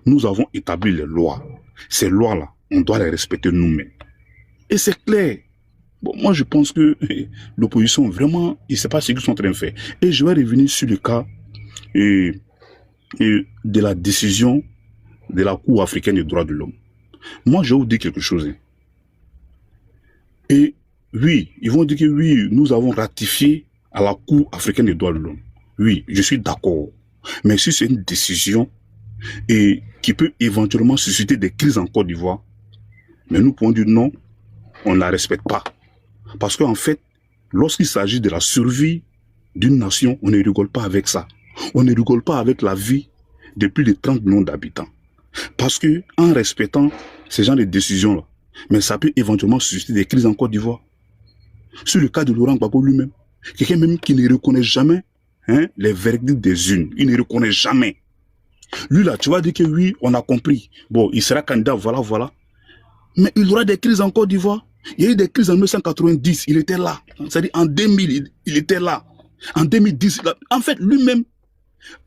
Nous avons établi les lois. Ces lois-là, on doit les respecter nous-mêmes. Et c'est clair. Bon, moi je pense que l'opposition, vraiment, il ne sait pas ce qu'ils sont en train de faire. Et je vais revenir sur le cas de la décision de la Cour africaine des droits de l'homme. Moi, je vais vous dire quelque chose. Et oui, ils vont dire que oui, nous avons ratifié à la Cour africaine des droits de l'homme. Oui, je suis d'accord. Mais si c'est une décision qui peut éventuellement susciter des crises en Côte d'Ivoire, mais nous pouvons dire non, on ne la respecte pas. Parce qu'en fait, lorsqu'il s'agit de la survie d'une nation, on ne rigole pas avec ça. On ne rigole pas avec la vie de plus de 30 millions d'habitants. Parce que en respectant ces genres de décisions-là, mais ça peut éventuellement susciter des crises en Côte d'Ivoire. Sur le cas de Laurent Gbagbo lui-même, quelqu'un même qui ne reconnaît jamais les verdicts des urnes. Il ne reconnaît jamais. Lui là, tu vas dire que oui, on a compris. Bon, il sera candidat, voilà. Mais il y aura des crises en Côte d'Ivoire. Il y a eu des crises en 1990, il était là. C'est-à-dire en 2000, il était là. En 2010, en fait, lui-même,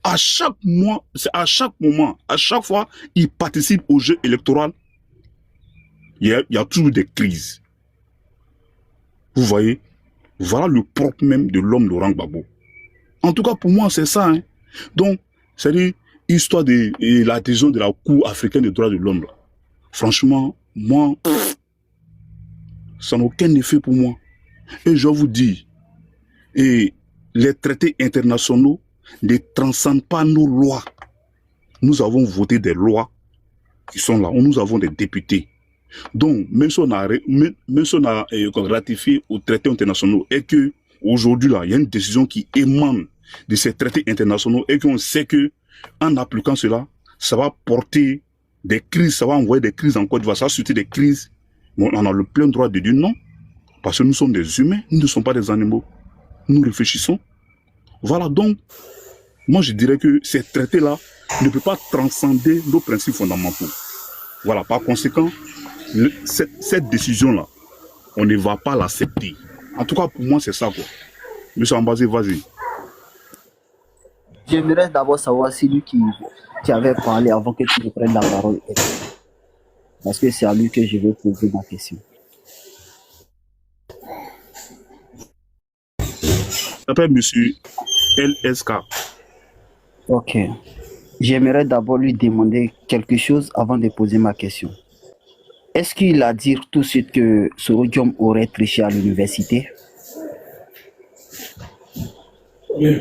à chaque mois, à chaque moment, à chaque fois, il participe au jeu électoral. Il y a toujours des crises. Vous voyez? Voilà le propre même de l'homme Laurent Gbagbo. En tout cas, pour moi, c'est ça. Donc, c'est-à-dire, histoire de l'adhésion de la Cour africaine des droits de l'homme, franchement, moi, ça n'a aucun effet pour moi. Et je vous dis, et les traités internationaux ne transcendent pas nos lois. Nous avons voté des lois qui sont là. Nous avons des députés. Donc, même si on a ratifié aux traités internationaux et que aujourd'hui là, il y a une décision qui émane de ces traités internationaux et qu'on sait que en appliquant cela, ça va porter des crises, ça va envoyer des crises en Côte d'Ivoire, ça va susciter des crises. Mais on a le plein droit de dire non, parce que nous sommes des humains, nous ne sommes pas des animaux. Nous réfléchissons. Voilà, donc, moi je dirais que ces traités-là ne peuvent pas transcender nos principes fondamentaux. Voilà, par conséquent, cette décision-là, on ne va pas l'accepter. En tout cas, pour moi, c'est ça, quoi. Monsieur Ambazé, vas-y. J'aimerais d'abord savoir si lui qui avait parlé avant que tu reprennes la parole. Parce que c'est à lui que je vais poser ma question. J'appelle monsieur LSK. Ok. J'aimerais d'abord lui demander quelque chose avant de poser ma question. Est-ce qu'il a dit tout de suite que Soro Diom aurait triché à l'université? Oui.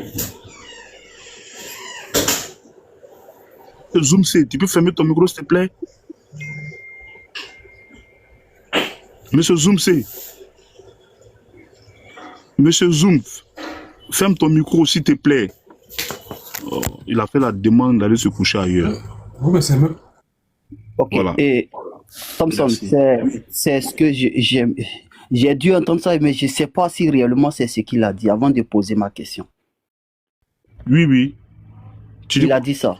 Zoom, tu peux fermer ton micro, s'il te plaît? Monsieur Zoom, Monsieur Zoom, ferme ton micro, s'il te plaît. Oh, il a fait la demande d'aller se coucher ailleurs. Oui, c'est même. Ok. Voilà. Et Thompson, c'est ce que j'ai dû entendre ça, mais je ne sais pas si réellement c'est ce qu'il a dit avant de poser ma question. Oui. Il a dit ça.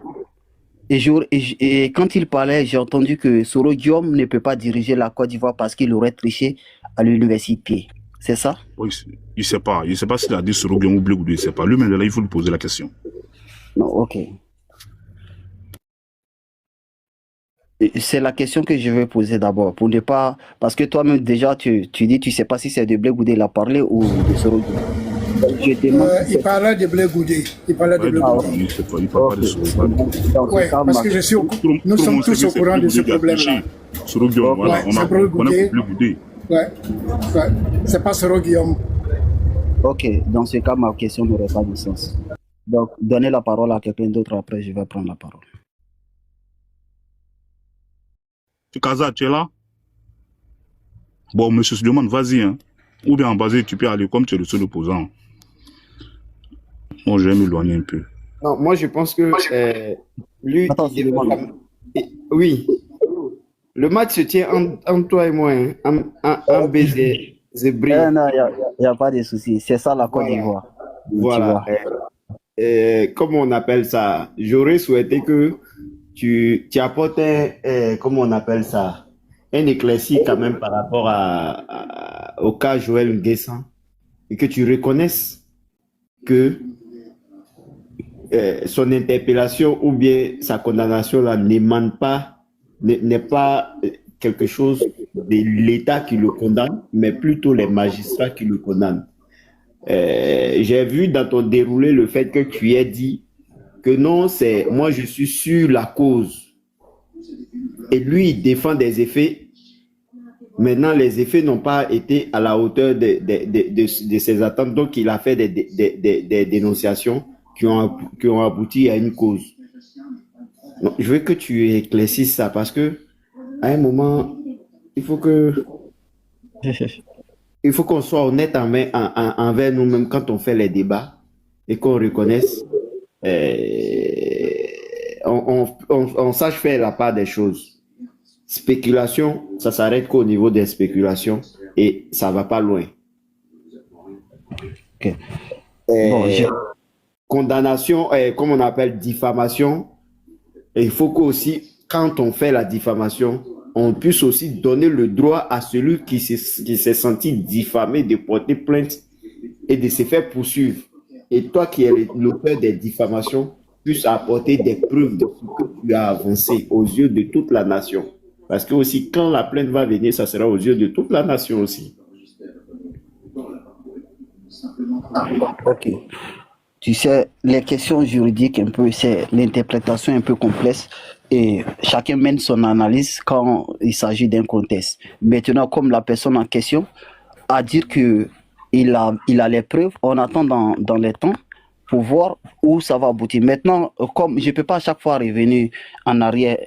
Et quand il parlait, j'ai entendu que Soro Diom ne peut pas diriger la Côte d'Ivoire parce qu'il aurait triché à l'université. C'est ça? Oui, il ne sait pas. Il ne sait pas s'il a dit Soro Diom ou Blé Goudé, il ne sait pas. Lui-même, là, il faut lui poser la question. Non, ok. C'est la question que je vais poser d'abord, pour ne pas... Parce que toi-même, déjà, tu dis, tu ne sais pas si c'est de Blé Goudé il a parlé ou de Soro Diom. Il parlait de Blé Goudé. Il parlait de Blé Goudé. Il ne sait pas, il ne parle pas de Soro Diom. Oui, parce que nous sommes tous au courant de ce problème-là. Soro Diom, voilà, on connaît Blé Goudé. Ouais. C'est pas Soro Diom. Ok, dans ce cas, ma question n'aurait pas de sens. Donc, donnez la parole à quelqu'un d'autre, après je vais prendre la parole. Kaza, tu es là? Bon, monsieur Suleiman, vas-y. Hein. Ou bien en basé, tu peux aller comme tu es le seul opposant. Moi, je vais m'éloigner un peu. Non, moi, je pense que lui... Attends, oui. Le match se tient entre toi et moi. Hein, en baiser. Non, il n'y a pas de souci. C'est ça la Côte d'Ivoire. Voilà. Comment on appelle ça? J'aurais souhaité que tu apportes comment on appelle ça? Un éclairci quand même par rapport au cas Joël Nguessan et que tu reconnaisses que son interpellation ou bien sa condamnation là n'est pas quelque chose de l'État qui le condamne, mais plutôt les magistrats qui le condamnent. J'ai vu dans ton déroulé le fait que tu aies dit que non, c'est moi je suis sur la cause. Et lui, il défend des effets. Maintenant, les effets n'ont pas été à la hauteur de ses attentes. Donc, il a fait des dénonciations qui ont abouti à une cause. Donc, je veux que tu éclaircisses ça parce que à un moment, il faut qu'on soit honnête envers nous-mêmes quand on fait les débats et qu'on reconnaisse, on sache faire la part des choses. Spéculation, ça s'arrête qu'au niveau des spéculations et ça va pas loin. Okay. Condamnation, comme on appelle diffamation, il faut qu'aussi, quand on fait la diffamation, on puisse aussi donner le droit à celui qui s'est senti diffamé de porter plainte et de se faire poursuivre. Et toi qui es l'auteur des diffamations, puisse apporter des preuves de ce que tu as avancé aux yeux de toute la nation. Parce que aussi, quand la plainte va venir, ça sera aux yeux de toute la nation aussi. Ok. Tu sais, les questions juridiques, un peu, c'est l'interprétation un peu complexe et chacun mène son analyse quand il s'agit d'un contexte. Maintenant, comme la personne en question a dit que il a les preuves, on attend dans les temps pour voir où ça va aboutir. Maintenant, comme je ne peux pas à chaque fois revenir en arrière,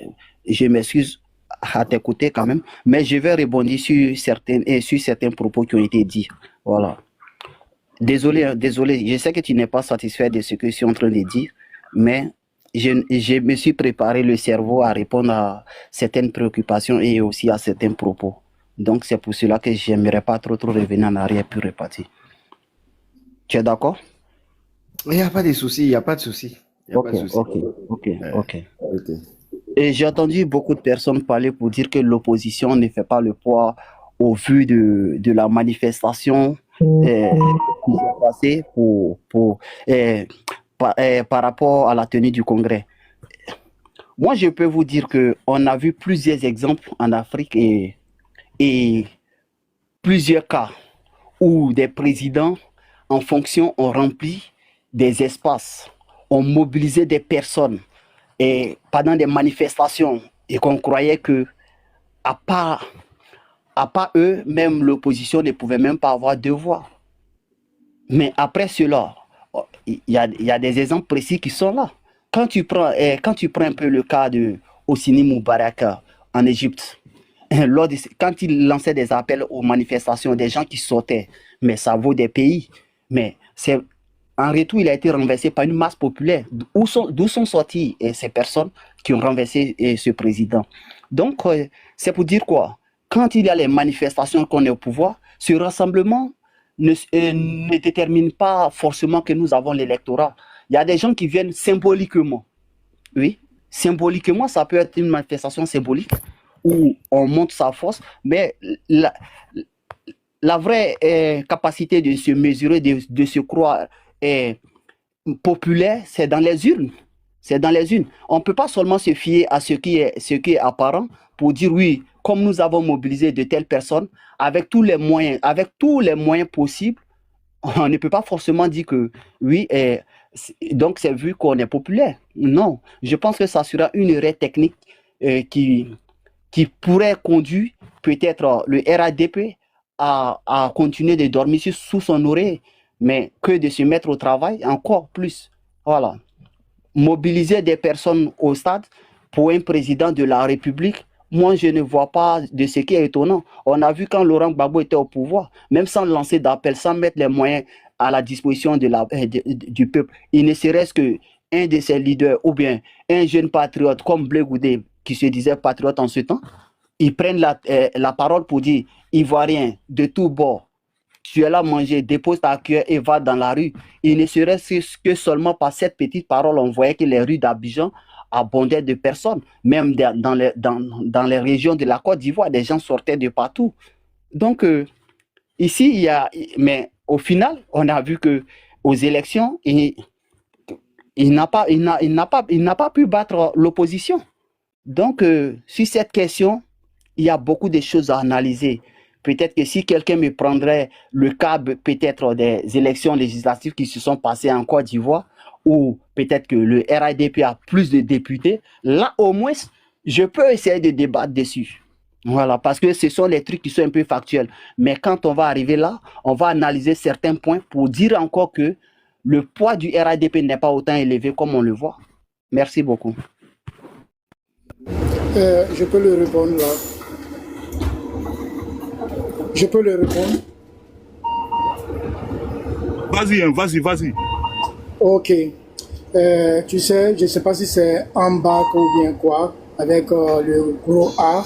je m'excuse à t'écouter quand même, mais je vais rebondir sur certains propos qui ont été dits. Voilà. Désolé, hein, désolé. Je sais que tu n'es pas satisfait de ce que je suis en train de dire, mais je me suis préparé le cerveau à répondre à certaines préoccupations et aussi à certains propos. Donc, c'est pour cela que j'aimerais pas trop revenir en arrière puis repartir. Tu es d'accord? Il n'y a pas de souci, il n'y a pas de souci. Il n'y a Ok, pas de souci. ok. Ok. Et j'ai entendu beaucoup de personnes parler pour dire que l'opposition ne fait pas le poids au vu de la manifestation qui s'est passée par rapport à la tenue du Congrès. Moi, je peux vous dire qu'on a vu plusieurs exemples en Afrique et plusieurs cas où des présidents en fonction ont rempli des espaces, ont mobilisé des personnes et pendant des manifestations et qu'on croyait que à part eux, même l'opposition ne pouvait même pas avoir de voix. Mais après cela, il y a des exemples précis qui sont là. Quand tu prends un peu le cas de Hosni Moubarak en Égypte, quand il lançait des appels aux manifestations, des gens qui sautaient, mais ça vaut des pays. Mais en retour, il a été renversé par une masse populaire. D'où sont sorties ces personnes qui ont renversé ce président? Donc, c'est pour dire quoi? Quand il y a les manifestations qu'on est au pouvoir, ce rassemblement ne détermine pas forcément que nous avons l'électorat. Il y a des gens qui viennent symboliquement. Oui, symboliquement, ça peut être une manifestation symbolique où on montre sa force, mais la vraie capacité de se mesurer, de se croire populaire, c'est dans les urnes. C'est dans les urnes. On ne peut pas seulement se fier à ce qui est apparent pour dire oui, comme nous avons mobilisé de telles personnes, avec tous les moyens possibles, on ne peut pas forcément dire que oui, donc c'est vu qu'on est populaire. Non, je pense que ça sera une erreur technique qui pourrait conduire peut-être le RADP à continuer de dormir sous son oreille, mais que de se mettre au travail encore plus. Voilà. Mobiliser des personnes au stade pour un président de la République, moi je ne vois pas de ce qui est étonnant. On a vu quand Laurent Gbagbo était au pouvoir, même sans lancer d'appel, sans mettre les moyens à la disposition du peuple, il ne serait-ce qu'un de ses leaders ou bien un jeune patriote comme Blé Goudé, qui se disait patriote en ce temps, ils prennent la parole pour dire Ivoirien de tous bords, tu es là manger, dépose ta cuillère et va dans la rue. Il ne serait que seulement par cette petite parole, on voyait que les rues d'Abidjan abondaient de personnes. Même dans les régions de la Côte d'Ivoire, des gens sortaient de partout. Donc, ici, mais au final, on a vu que aux élections, il n'a pas pu battre l'opposition. Donc, sur cette question, il y a beaucoup de choses à analyser. Peut-être que si quelqu'un me prendrait le cas peut-être des élections législatives qui se sont passées en Côte d'Ivoire, ou peut-être que le RADP a plus de députés, là au moins, je peux essayer de débattre dessus. Voilà, parce que ce sont les trucs qui sont un peu factuels. Mais quand on va arriver là, on va analyser certains points pour dire encore que le poids du RADP n'est pas autant élevé comme on le voit. Merci beaucoup. Je peux le répondre là. Je peux le répondre. Vas-y, hein, vas-y. Ok. Tu sais, je ne sais pas si c'est en bas ou bien quoi, avec le gros A,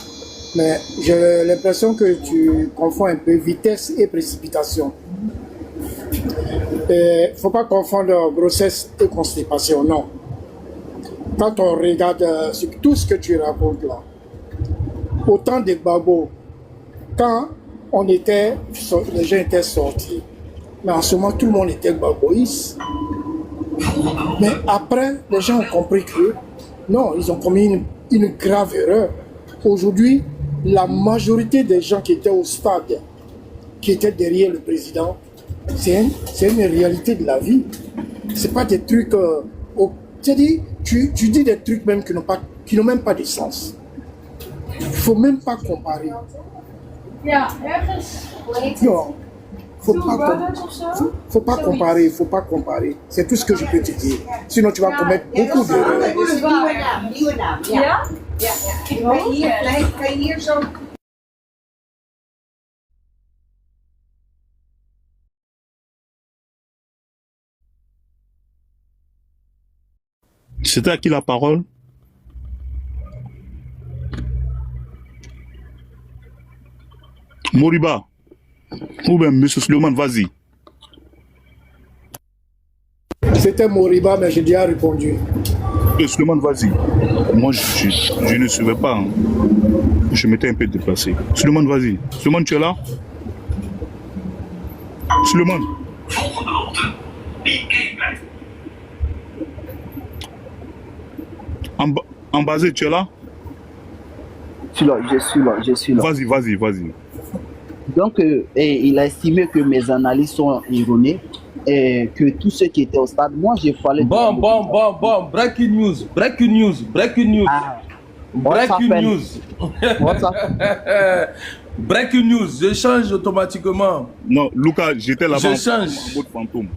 mais j'ai l'impression que tu confonds un peu vitesse et précipitation. Il ne faut pas confondre grossesse et constipation, non. Quand on regarde sur tout ce que tu racontes là, autant de Gbagbo, quand les gens étaient sortis, mais en ce moment tout le monde était gbagboïste. Mais après, les gens ont compris que non, ils ont commis une grave erreur. Aujourd'hui, la majorité des gens qui étaient au stade, qui étaient derrière le président, c'est une réalité de la vie. C'est pas des trucs... tu dis des trucs même qui n'ont même pas de sens. Il faut même pas comparer. Non. Faut pas comparer. C'est tout ce que je peux te dire. Sinon, tu vas commettre beaucoup d'erreurs. C'était à qui la parole? Moriba. Ou bien M. Suleiman, vas-y. C'était Moriba, mais j'ai déjà répondu. Suleiman, vas-y. Moi, je ne suivais pas. Hein. Je m'étais un peu déplacé. Suleiman, vas-y. Suleiman, tu es là? Suleiman. Ambazé, tu es là? Je suis là. Vas-y. Donc, il a estimé que mes analyses sont erronées et que tous ceux qui étaient au stade, moi, j'ai fallu... Bon. Breaking news. Ah, Breaking news. WhatsApp. Breaking news. Je change automatiquement. Non, Lucas, j'étais là-bas Je change. en mode fantôme.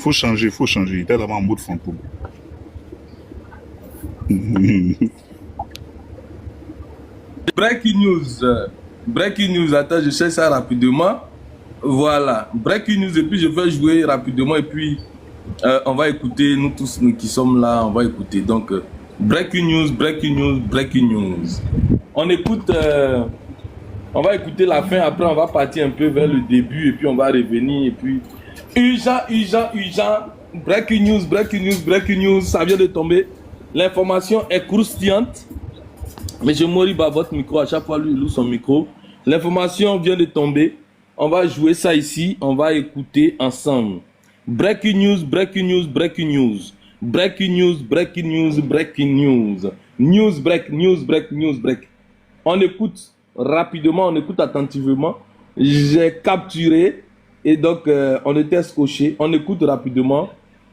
Faut changer. J'étais là-bas en mode fantôme. Breaking news. Attends, je cherche ça rapidement. Voilà. Breaking news. Et puis, je vais jouer rapidement. Et puis, on va écouter, nous tous nous qui sommes là, on va écouter. Donc, breaking news. On écoute, on va écouter la fin. Après, on va partir un peu vers le début. Et puis, on va revenir. Et puis, urgent. Breaking news. Ça vient de tomber. L'information est croustillante. Mais je Moriba, votre micro, à chaque fois, lui, il loue son micro. L'information vient de tomber. On va jouer ça ici. On va écouter ensemble. Breaking news. News break. On écoute rapidement, on écoute attentivement. J'ai capturé. Et donc, on était scotché. On écoute rapidement.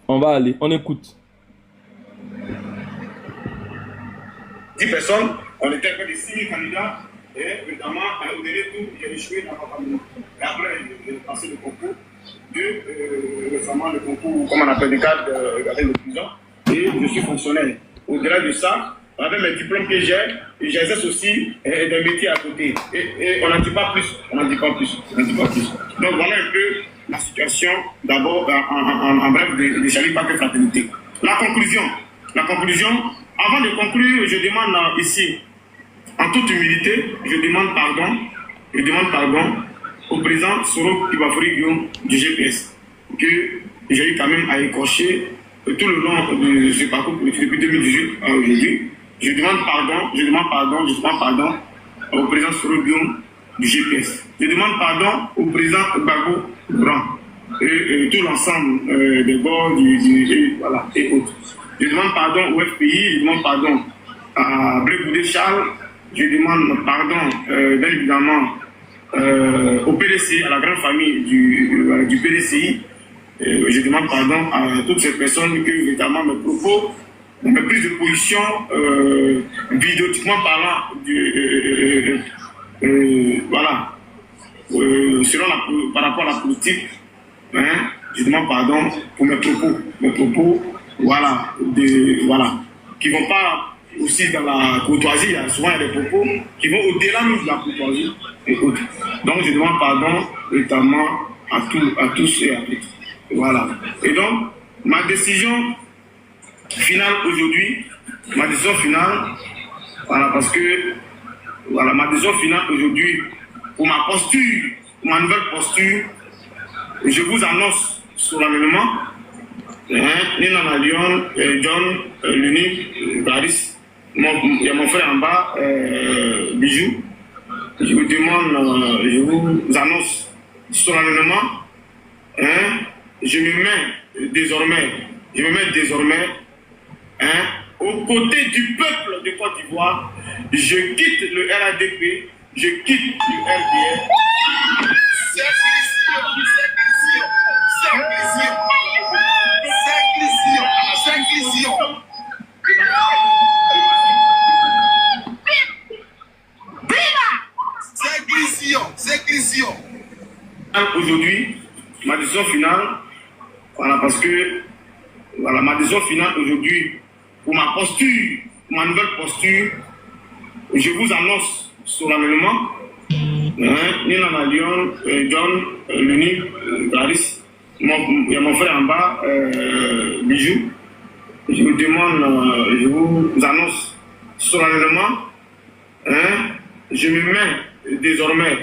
On va aller. On écoute. 10 personnes, on était près de 6 000 candidats et notamment au dernier tour, j'ai échoué dans l'appartement. Et après, j'ai passé le concours récemment le concours, comme on appelle des cadres avec le prison, et je suis fonctionnaire. Au-delà de ça, avec mes diplômes que j'ai, j'exerce aussi des métiers à côté. Et on n'en dit pas plus. Donc voilà un peu la situation, d'abord en bref de Charlie Paquet Fraternité. La conclusion, avant de conclure, je demande ici, en toute humilité, je demande pardon au président Soro Kibafori Guillaume du GPS, que j'ai eu quand même à écorcher tout le long de ce parcours depuis 2018 à aujourd'hui. Je demande pardon au président Soro Guillaume du GPS. Je demande pardon au président Gbagbo Grand et tout l'ensemble des bords et autres. Je demande pardon au FPI, je demande pardon à Blé Charles, je demande pardon bien évidemment au PDC, à la grande famille du PDCI. Je demande pardon à toutes ces personnes que notamment mes propos, mes prises de position, vidéotiquement parlant, par rapport à la politique, hein, je demande pardon pour mes propos. Qui ne vont pas aussi dans la courtoisie. Il y a souvent des propos qui vont au-delà de la courtoisie et autres. Donc je demande pardon notamment à tous et à toutes. Voilà. Et donc, ma décision finale aujourd'hui, ma décision finale aujourd'hui, pour ma posture, pour ma nouvelle posture, je vous annonce solennellement, Nina Lyon, John, Luni, Baris, il y a mon frère en bas, Bijou. Je vous annonce solennellement, je me mets désormais aux côtés du peuple de Côte d'Ivoire. Je quitte le RADP, je quitte le RDR. C'est Aujourd'hui, ma décision finale, voilà, parce que voilà, ma décision finale aujourd'hui, pour ma posture, ma nouvelle posture, je vous annonce solennellement, Nina Lyon, John, l'unique, Clarisse, il y a mon frère en bas, Bijou, je vous demande, je vous annonce solennellement, je me mets désormais,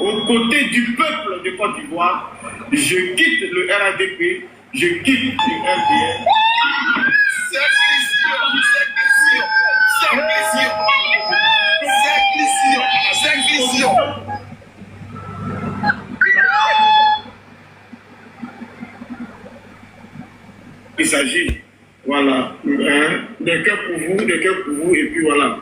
aux côtés du peuple de Côte d'Ivoire, je quitte le RADP, je quitte le RDR. Il s'agit, voilà, des cœurs pour vous, et puis voilà.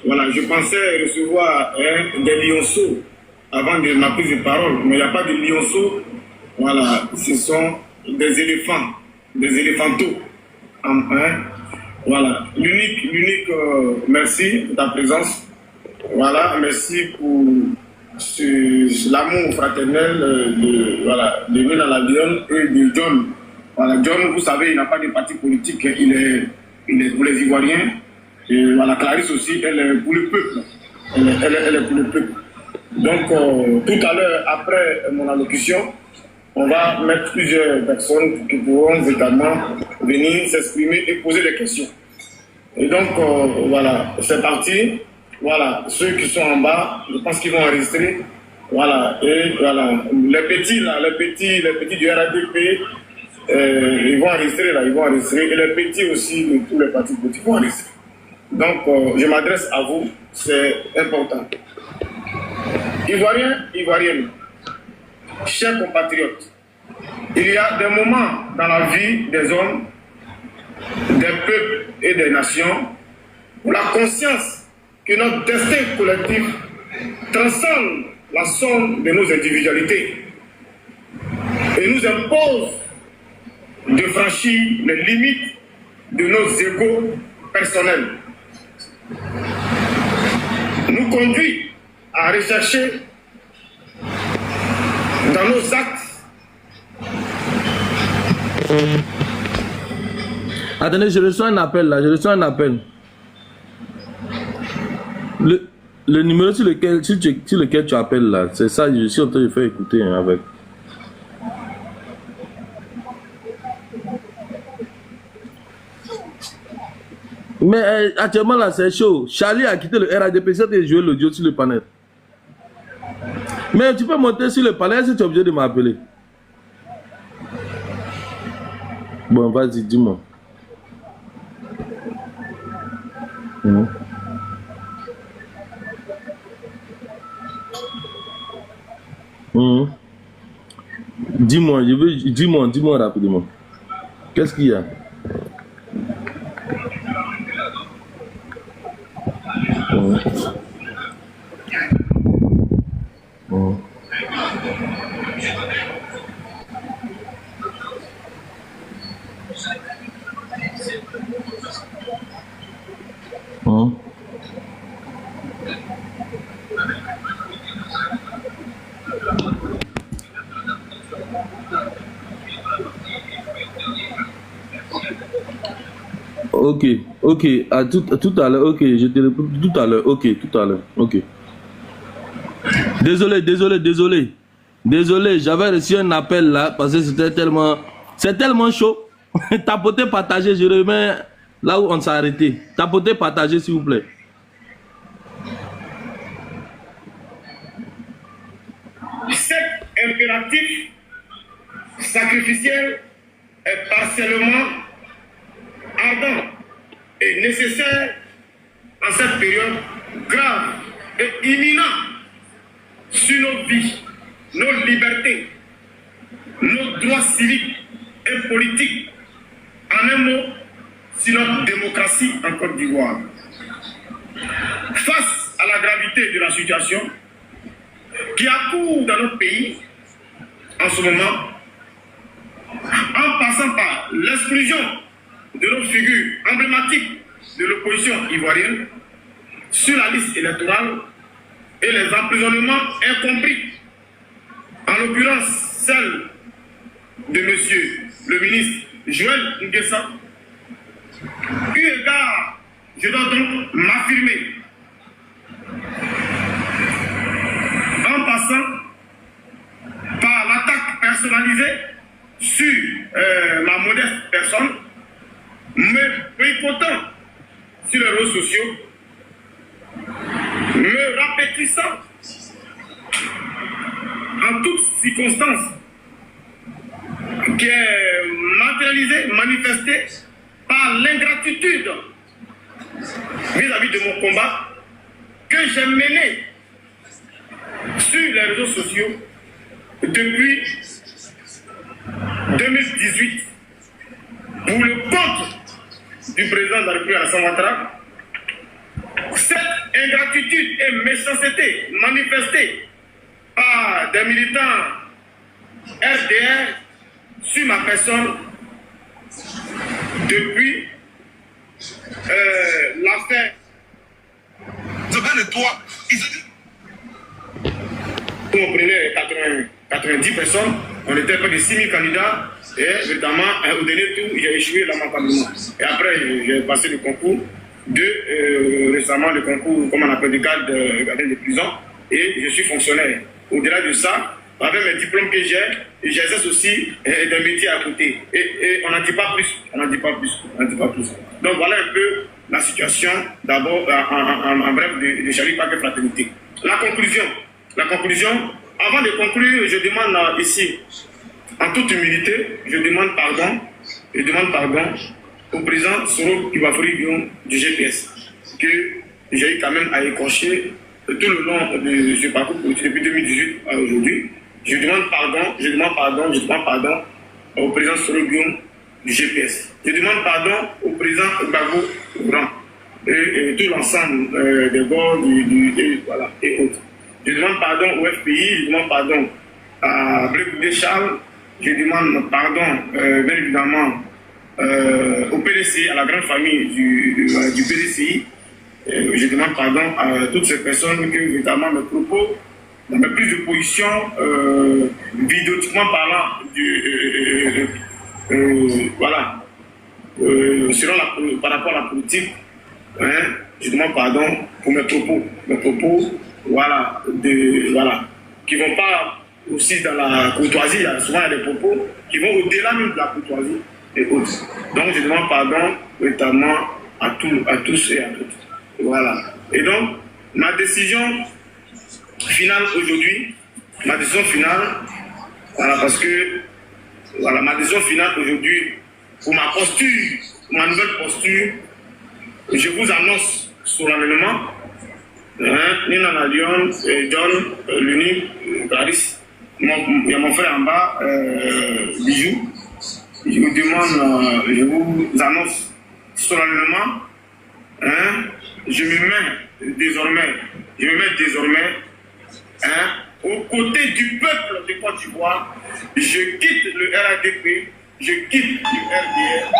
Voilà, je pensais recevoir des lionceaux avant de ma prise de parole, mais il n'y a pas de lionceaux. Voilà, ce sont des éléphants, des éléphantos. Voilà, l'unique, merci de ta présence. Voilà, merci pour l'amour fraternel de Nina Lyon et de John. Voilà, John, vous savez, il n'a pas de parti politique, il est pour les Ivoiriens. Et voilà, Clarisse aussi, elle est pour le peuple. Elle est pour le peuple. Donc, tout à l'heure, après mon allocution, on va mettre plusieurs personnes qui pourront véritablement venir s'exprimer et poser des questions. Et donc, voilà, c'est parti. Voilà, ceux qui sont en bas, je pense qu'ils vont enregistrer. Voilà, et voilà, les petits du RADP, ils vont enregistrer là, et les petits aussi de tous les partis politiques vont enregistrer. Donc, je m'adresse à vous, c'est important. Ivoiriens, Ivoiriennes, chers compatriotes, il y a des moments dans la vie des hommes, des peuples et des nations où la conscience que notre destin collectif transcende la somme de nos individualités et nous impose de franchir les limites de nos égos personnels. Nous conduit à rechercher dans nos actes. Attendez, je reçois un appel là, Le numéro sur lequel tu appelles là, c'est ça, je suis en train de faire écouter avec. Mais actuellement là c'est chaud. Charlie a quitté le RADP, c'est de jouer l'audio sur le panel. Mais tu peux monter sur le panel si tu es obligé de m'appeler. Bon, vas-y, dis-moi. Dis-moi rapidement. Qu'est-ce qu'il y a? Ok, à tout à l'heure, ok, je te réponds tout à l'heure, ok. Désolé, j'avais reçu un appel là, parce que c'est tellement chaud. Tapotez, partagez, je remets là où on s'est arrêté. Tapotez, partagez s'il vous plaît. Cet impératif sacrificiel est partiellement ardent et nécessaire en cette période grave et imminente sur nos vies, nos libertés, nos droits civiques et politiques, en un mot, sur notre démocratie en Côte d'Ivoire. Face à la gravité de la situation qui accourt dans notre pays, en ce moment, en passant par l'exclusion de nos figures emblématiques de l'opposition ivoirienne sur la liste électorale et les emprisonnements incompris, en l'occurrence celle de monsieur le ministre Joël Nguessa. Eu égard, je dois donc m'affirmer en passant par l'attaque personnalisée sur ma modeste personne, me boycottant sur les réseaux sociaux, me répétissant en toutes circonstances qui est matérialisée, manifestée par l'ingratitude vis-à-vis de mon combat que j'ai mené sur les réseaux sociaux depuis 2018 pour le compte du président de la République Alassane Ouattara. Cette ingratitude et méchanceté manifestée par des militants RDR sur ma personne depuis l'affaire. On prenait 90 personnes, on était près de 6000 candidats et évidemment au dernier tour j'ai échoué lamentablement. Et après j'ai passé le concours récemment le concours, comme on appelle, de garde de prison et je suis fonctionnaire. Au-delà de ça, avec mes diplômes que j'ai, j'exerce aussi des métiers à côté. Et on n'en dit pas plus, on n'en dit pas plus, on n'en dit pas plus. Donc voilà un peu la situation, d'abord en bref de Charlie Paquet Fraternité. La conclusion, avant de conclure, je demande ici, en toute humilité, je demande pardon au président Soro Ibafori Guillaume du GPS, que j'ai eu quand même à écorcher tout le long de ce parcours politique depuis 2018 à aujourd'hui. Je demande pardon au président Soro Guillaume du GPS. Je demande pardon au président Gbagbo Grand et tout l'ensemble des bords et autres. Je demande pardon au FPI, je demande pardon à Blé Charles, je demande pardon bien évidemment au PDCI, à la grande famille du PDCI. Je demande pardon à toutes ces personnes que évidemment mes propos, mes prises de position, vidéotiquement parlant, par rapport à la politique, je demande pardon pour mes propos, qui ne vont pas aussi dans la courtoisie. Il y a souvent des propos qui vont au-delà même de la courtoisie et autres. Donc je demande pardon notamment à tous et à toutes. Voilà. Et donc, ma décision finale aujourd'hui, ma décision finale aujourd'hui, pour ma posture, ma nouvelle posture, je vous annonce solennellement, Nina Lyon, John, Luni, Clarisse, il y a mon frère en bas, Bijou. Je vous annonce solennellement, je me mets désormais aux côtés du peuple de Côte d'Ivoire. Je quitte le RADP, je quitte le RDR.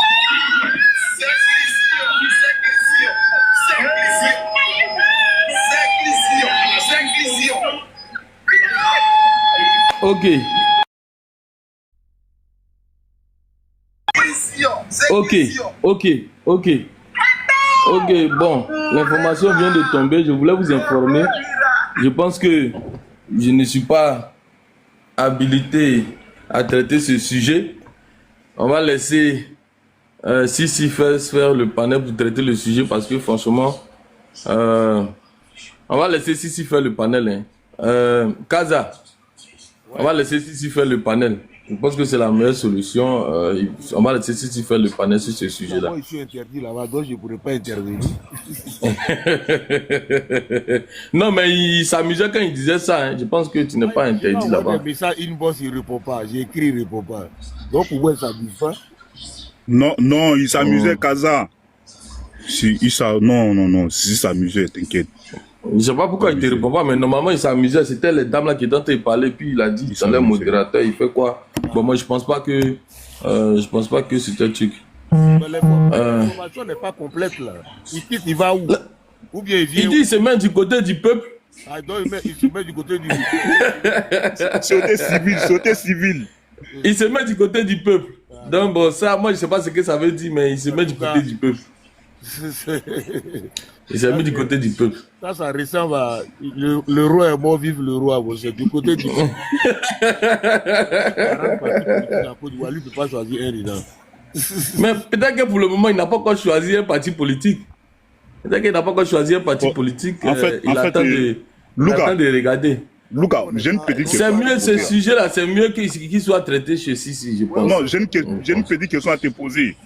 Ok, bon, l'information vient de tomber, je voulais vous informer. Je pense que je ne suis pas habilité à traiter ce sujet. On va laisser Sissi faire le panel pour traiter le sujet parce que franchement, on va laisser Sissi faire le panel. Kaza, on va laisser Sissi faire le panel. Je pense que c'est la meilleure solution. On va laisser Sissi faire le panel sur ce sujet-là. Moi, je suis interdit là-bas, donc je ne pourrais pas intervenir. Non, mais il s'amusait quand il disait ça. Hein. Je pense que tu n'es pas interdit là-bas. Mais ça, inbox, il ne répond pas. J'ai écrit, il ne répond pas. Donc, pourquoi il s'amuse pas? Non, il s'amusait, Kaza. Non, si s'amusait, t'inquiète. Je ne sais pas pourquoi il ne te répond pas, mais normalement il s'amusait. C'était les dames là qui étaient en train de parler, puis il a dit, il s'enlève modérateur, il fait quoi? Bon, moi je pense pas que c'était un truc. Mais l'information n'est pas complète là. Il quitte, il va où? Ou bien il vient. Il dit il se met du côté du peuple. Ah, donc il se met du côté du. Sauter civil. Il se met du côté du peuple. Donc bon, ça, moi je sais pas ce que ça veut dire, mais il se met du côté du peuple. Il s'est mis du côté du peuple. Ça ressemble à le roi est mort, vive le roi. Bon, c'est du côté du peuple. Lui ne peut pas choisir un leader. Mais peut-être que pour le moment, il n'a pas encore choisi un parti politique. Peut-être qu'il n'a pas encore choisi un parti politique. Il attend de regarder. Lucas, j'ai une petite question. C'est mieux ce sujet-là, c'est mieux qu'il soit traité chez Sisi, je pense. Non, j'ai une petite question à te poser.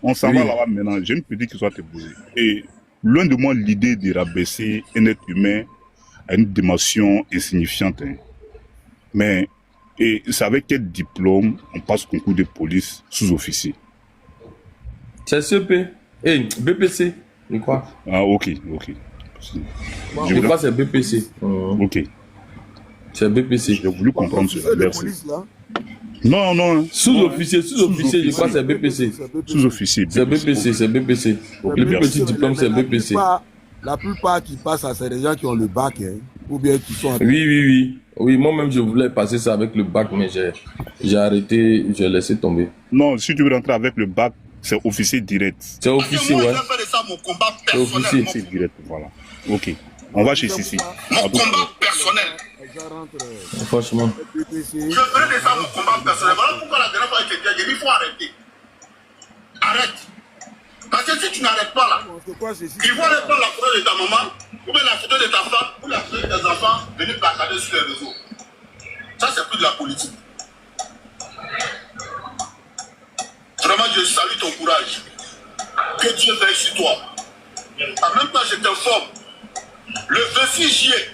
On s'en va là-bas maintenant. J'ai une petite question à te poser. Et loin de moi l'idée de rabaisser un être humain à une dimension insignifiante. Hein. Mais c'est avec quel diplôme on passe au concours de police sous-officier? C'est CP. BPC, je crois. Ah, ok. Je crois que c'est BPC. Ok. C'est BPC. J'ai voulu comprendre cela. Merci. Non. Sous-officier, je crois que c'est BPC. Sous-officier. C'est BPC. Le plus petit diplôme, c'est BPC. La plupart qui passent, c'est des gens qui ont le bac, hein, ou bien qui sont... Oui, moi-même, je voulais passer ça avec le bac, mais j'ai arrêté, j'ai laissé tomber. Non, si tu veux rentrer avec le bac, c'est officier direct. C'est officier, ouais. C'est officier direct, voilà. Ok. On va chez Sissi. Mon combat personnel. Franchement. Je ferai de ça mon combat personnel. Voilà pourquoi la dernière fois, je t'ai dit, il faut arrêter. Arrête. Parce que si tu n'arrêtes pas là, ils vont aller prendre la photo de ta maman, ou bien la photo de ta femme, ou la photo de tes enfants, venir placarder sur les réseaux. Ça, c'est plus de la politique. Vraiment, je salue ton courage. Que Dieu veille sur toi. En même temps, je t'informe. Le 26 juillet,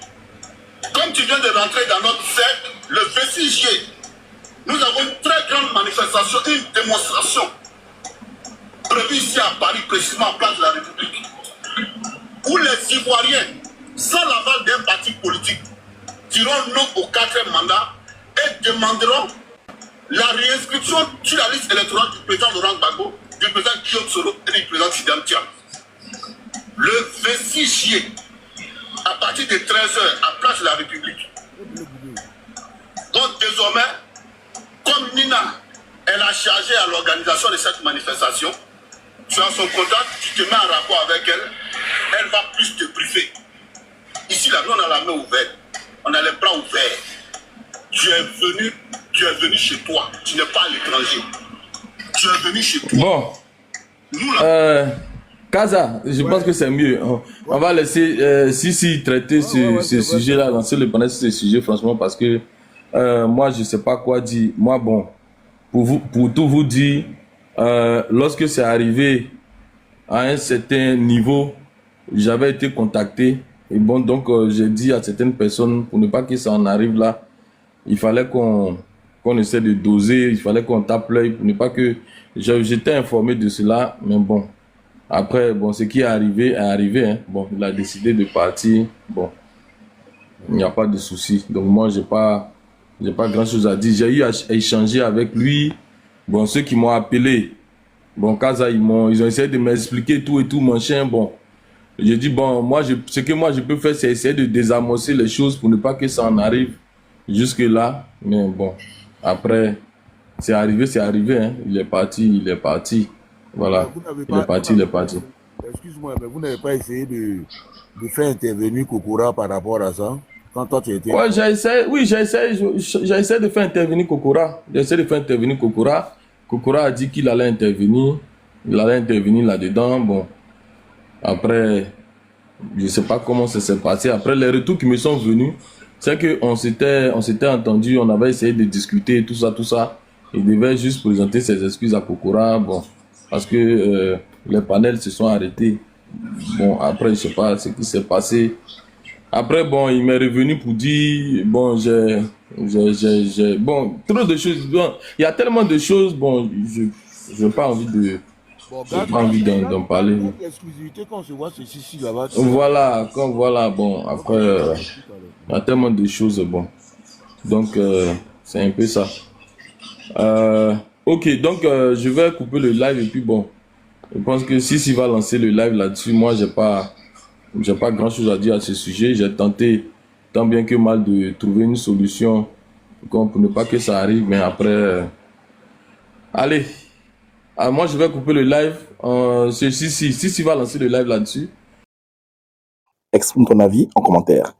comme tu viens de rentrer dans notre cercle, le 26 juillet, nous avons une très grande manifestation, une démonstration prévue ici à Paris, précisément en place de la République, où les Ivoiriens, sans l'aval d'un parti politique, diront non au 4e mandat et demanderont la réinscription sur la liste électorale du président Laurent Gbagbo, du président Guillaume Soro et du président Sidam Thiam. Le 26 juillet, à partir de 13h, à place de la République. Donc désormais, comme Nina, elle a chargé à l'organisation de cette manifestation, tu as son contact, tu te mets en rapport avec elle, elle va plus te briefer. Ici, là, nous, on a la main ouverte, on a les bras ouverts. Tu es venu chez toi, tu n'es pas à l'étranger. Tu es venu chez toi. Bon. Nous, là... Kaza, je pense que c'est mieux. On va laisser Sisi traiter ce sujet-là, lancer le panel sur ce sujet, franchement, parce que moi, je ne sais pas quoi dire. Moi, bon, pour tout vous dire, lorsque c'est arrivé à un certain niveau, j'avais été contacté. Et bon, donc, j'ai dit à certaines personnes, pour ne pas que ça en arrive là, il fallait qu'on essaie de doser, il fallait qu'on tape l'œil, pour ne pas que... J'étais informé de cela, mais bon. Après, bon, ce qui est arrivé, hein. Bon, il a décidé de partir. Bon, il n'y a pas de souci. Donc moi, j'ai pas grand-chose à dire. J'ai eu à échanger avec lui. Bon, ceux qui m'ont appelé, bon, Kaza, ils ont essayé de m'expliquer tout et tout, mon chien. Bon, j'ai dit, bon, ce que moi je peux faire, c'est essayer de désamorcer les choses pour ne pas que ça en arrive jusque-là. Mais bon, après, c'est arrivé, hein. Il est parti. Voilà, il est parti. Excuse-moi, mais vous n'avez pas essayé de faire intervenir Kokora par rapport à ça? Quand toi tu étais... Ouais, j'ai essayé de faire intervenir Kokora. Kokora a dit qu'il allait intervenir. Il allait intervenir là-dedans. Bon, après, je ne sais pas comment ça s'est passé. Après, les retours qui me sont venus, c'est qu'on s'était entendu, on avait essayé de discuter, tout ça. Il devait juste présenter ses excuses à Kokora. Bon. Parce que les panels se sont arrêtés. Bon, après, je ne sais pas ce qui s'est passé. Après, bon, il m'est revenu pour dire, bon, bon, trop de choses. Bon, il y a tellement de choses, bon, je n'ai pas envie Bon, j'ai pas envie d'en parler. L'exclusivité quand on se voit, c'est ici, là-bas. Voilà, bon, après, il y a tellement de choses, bon. Donc, c'est un peu ça. Ok, donc, je vais couper le live et puis bon, je pense que si va lancer le live là-dessus, moi, j'ai pas grand-chose à dire à ce sujet. J'ai tenté, tant bien que mal, de trouver une solution pour ne pas que ça arrive, mais après... allez, moi, je vais couper le live. Si va lancer le live là-dessus. Exprime ton avis en commentaire.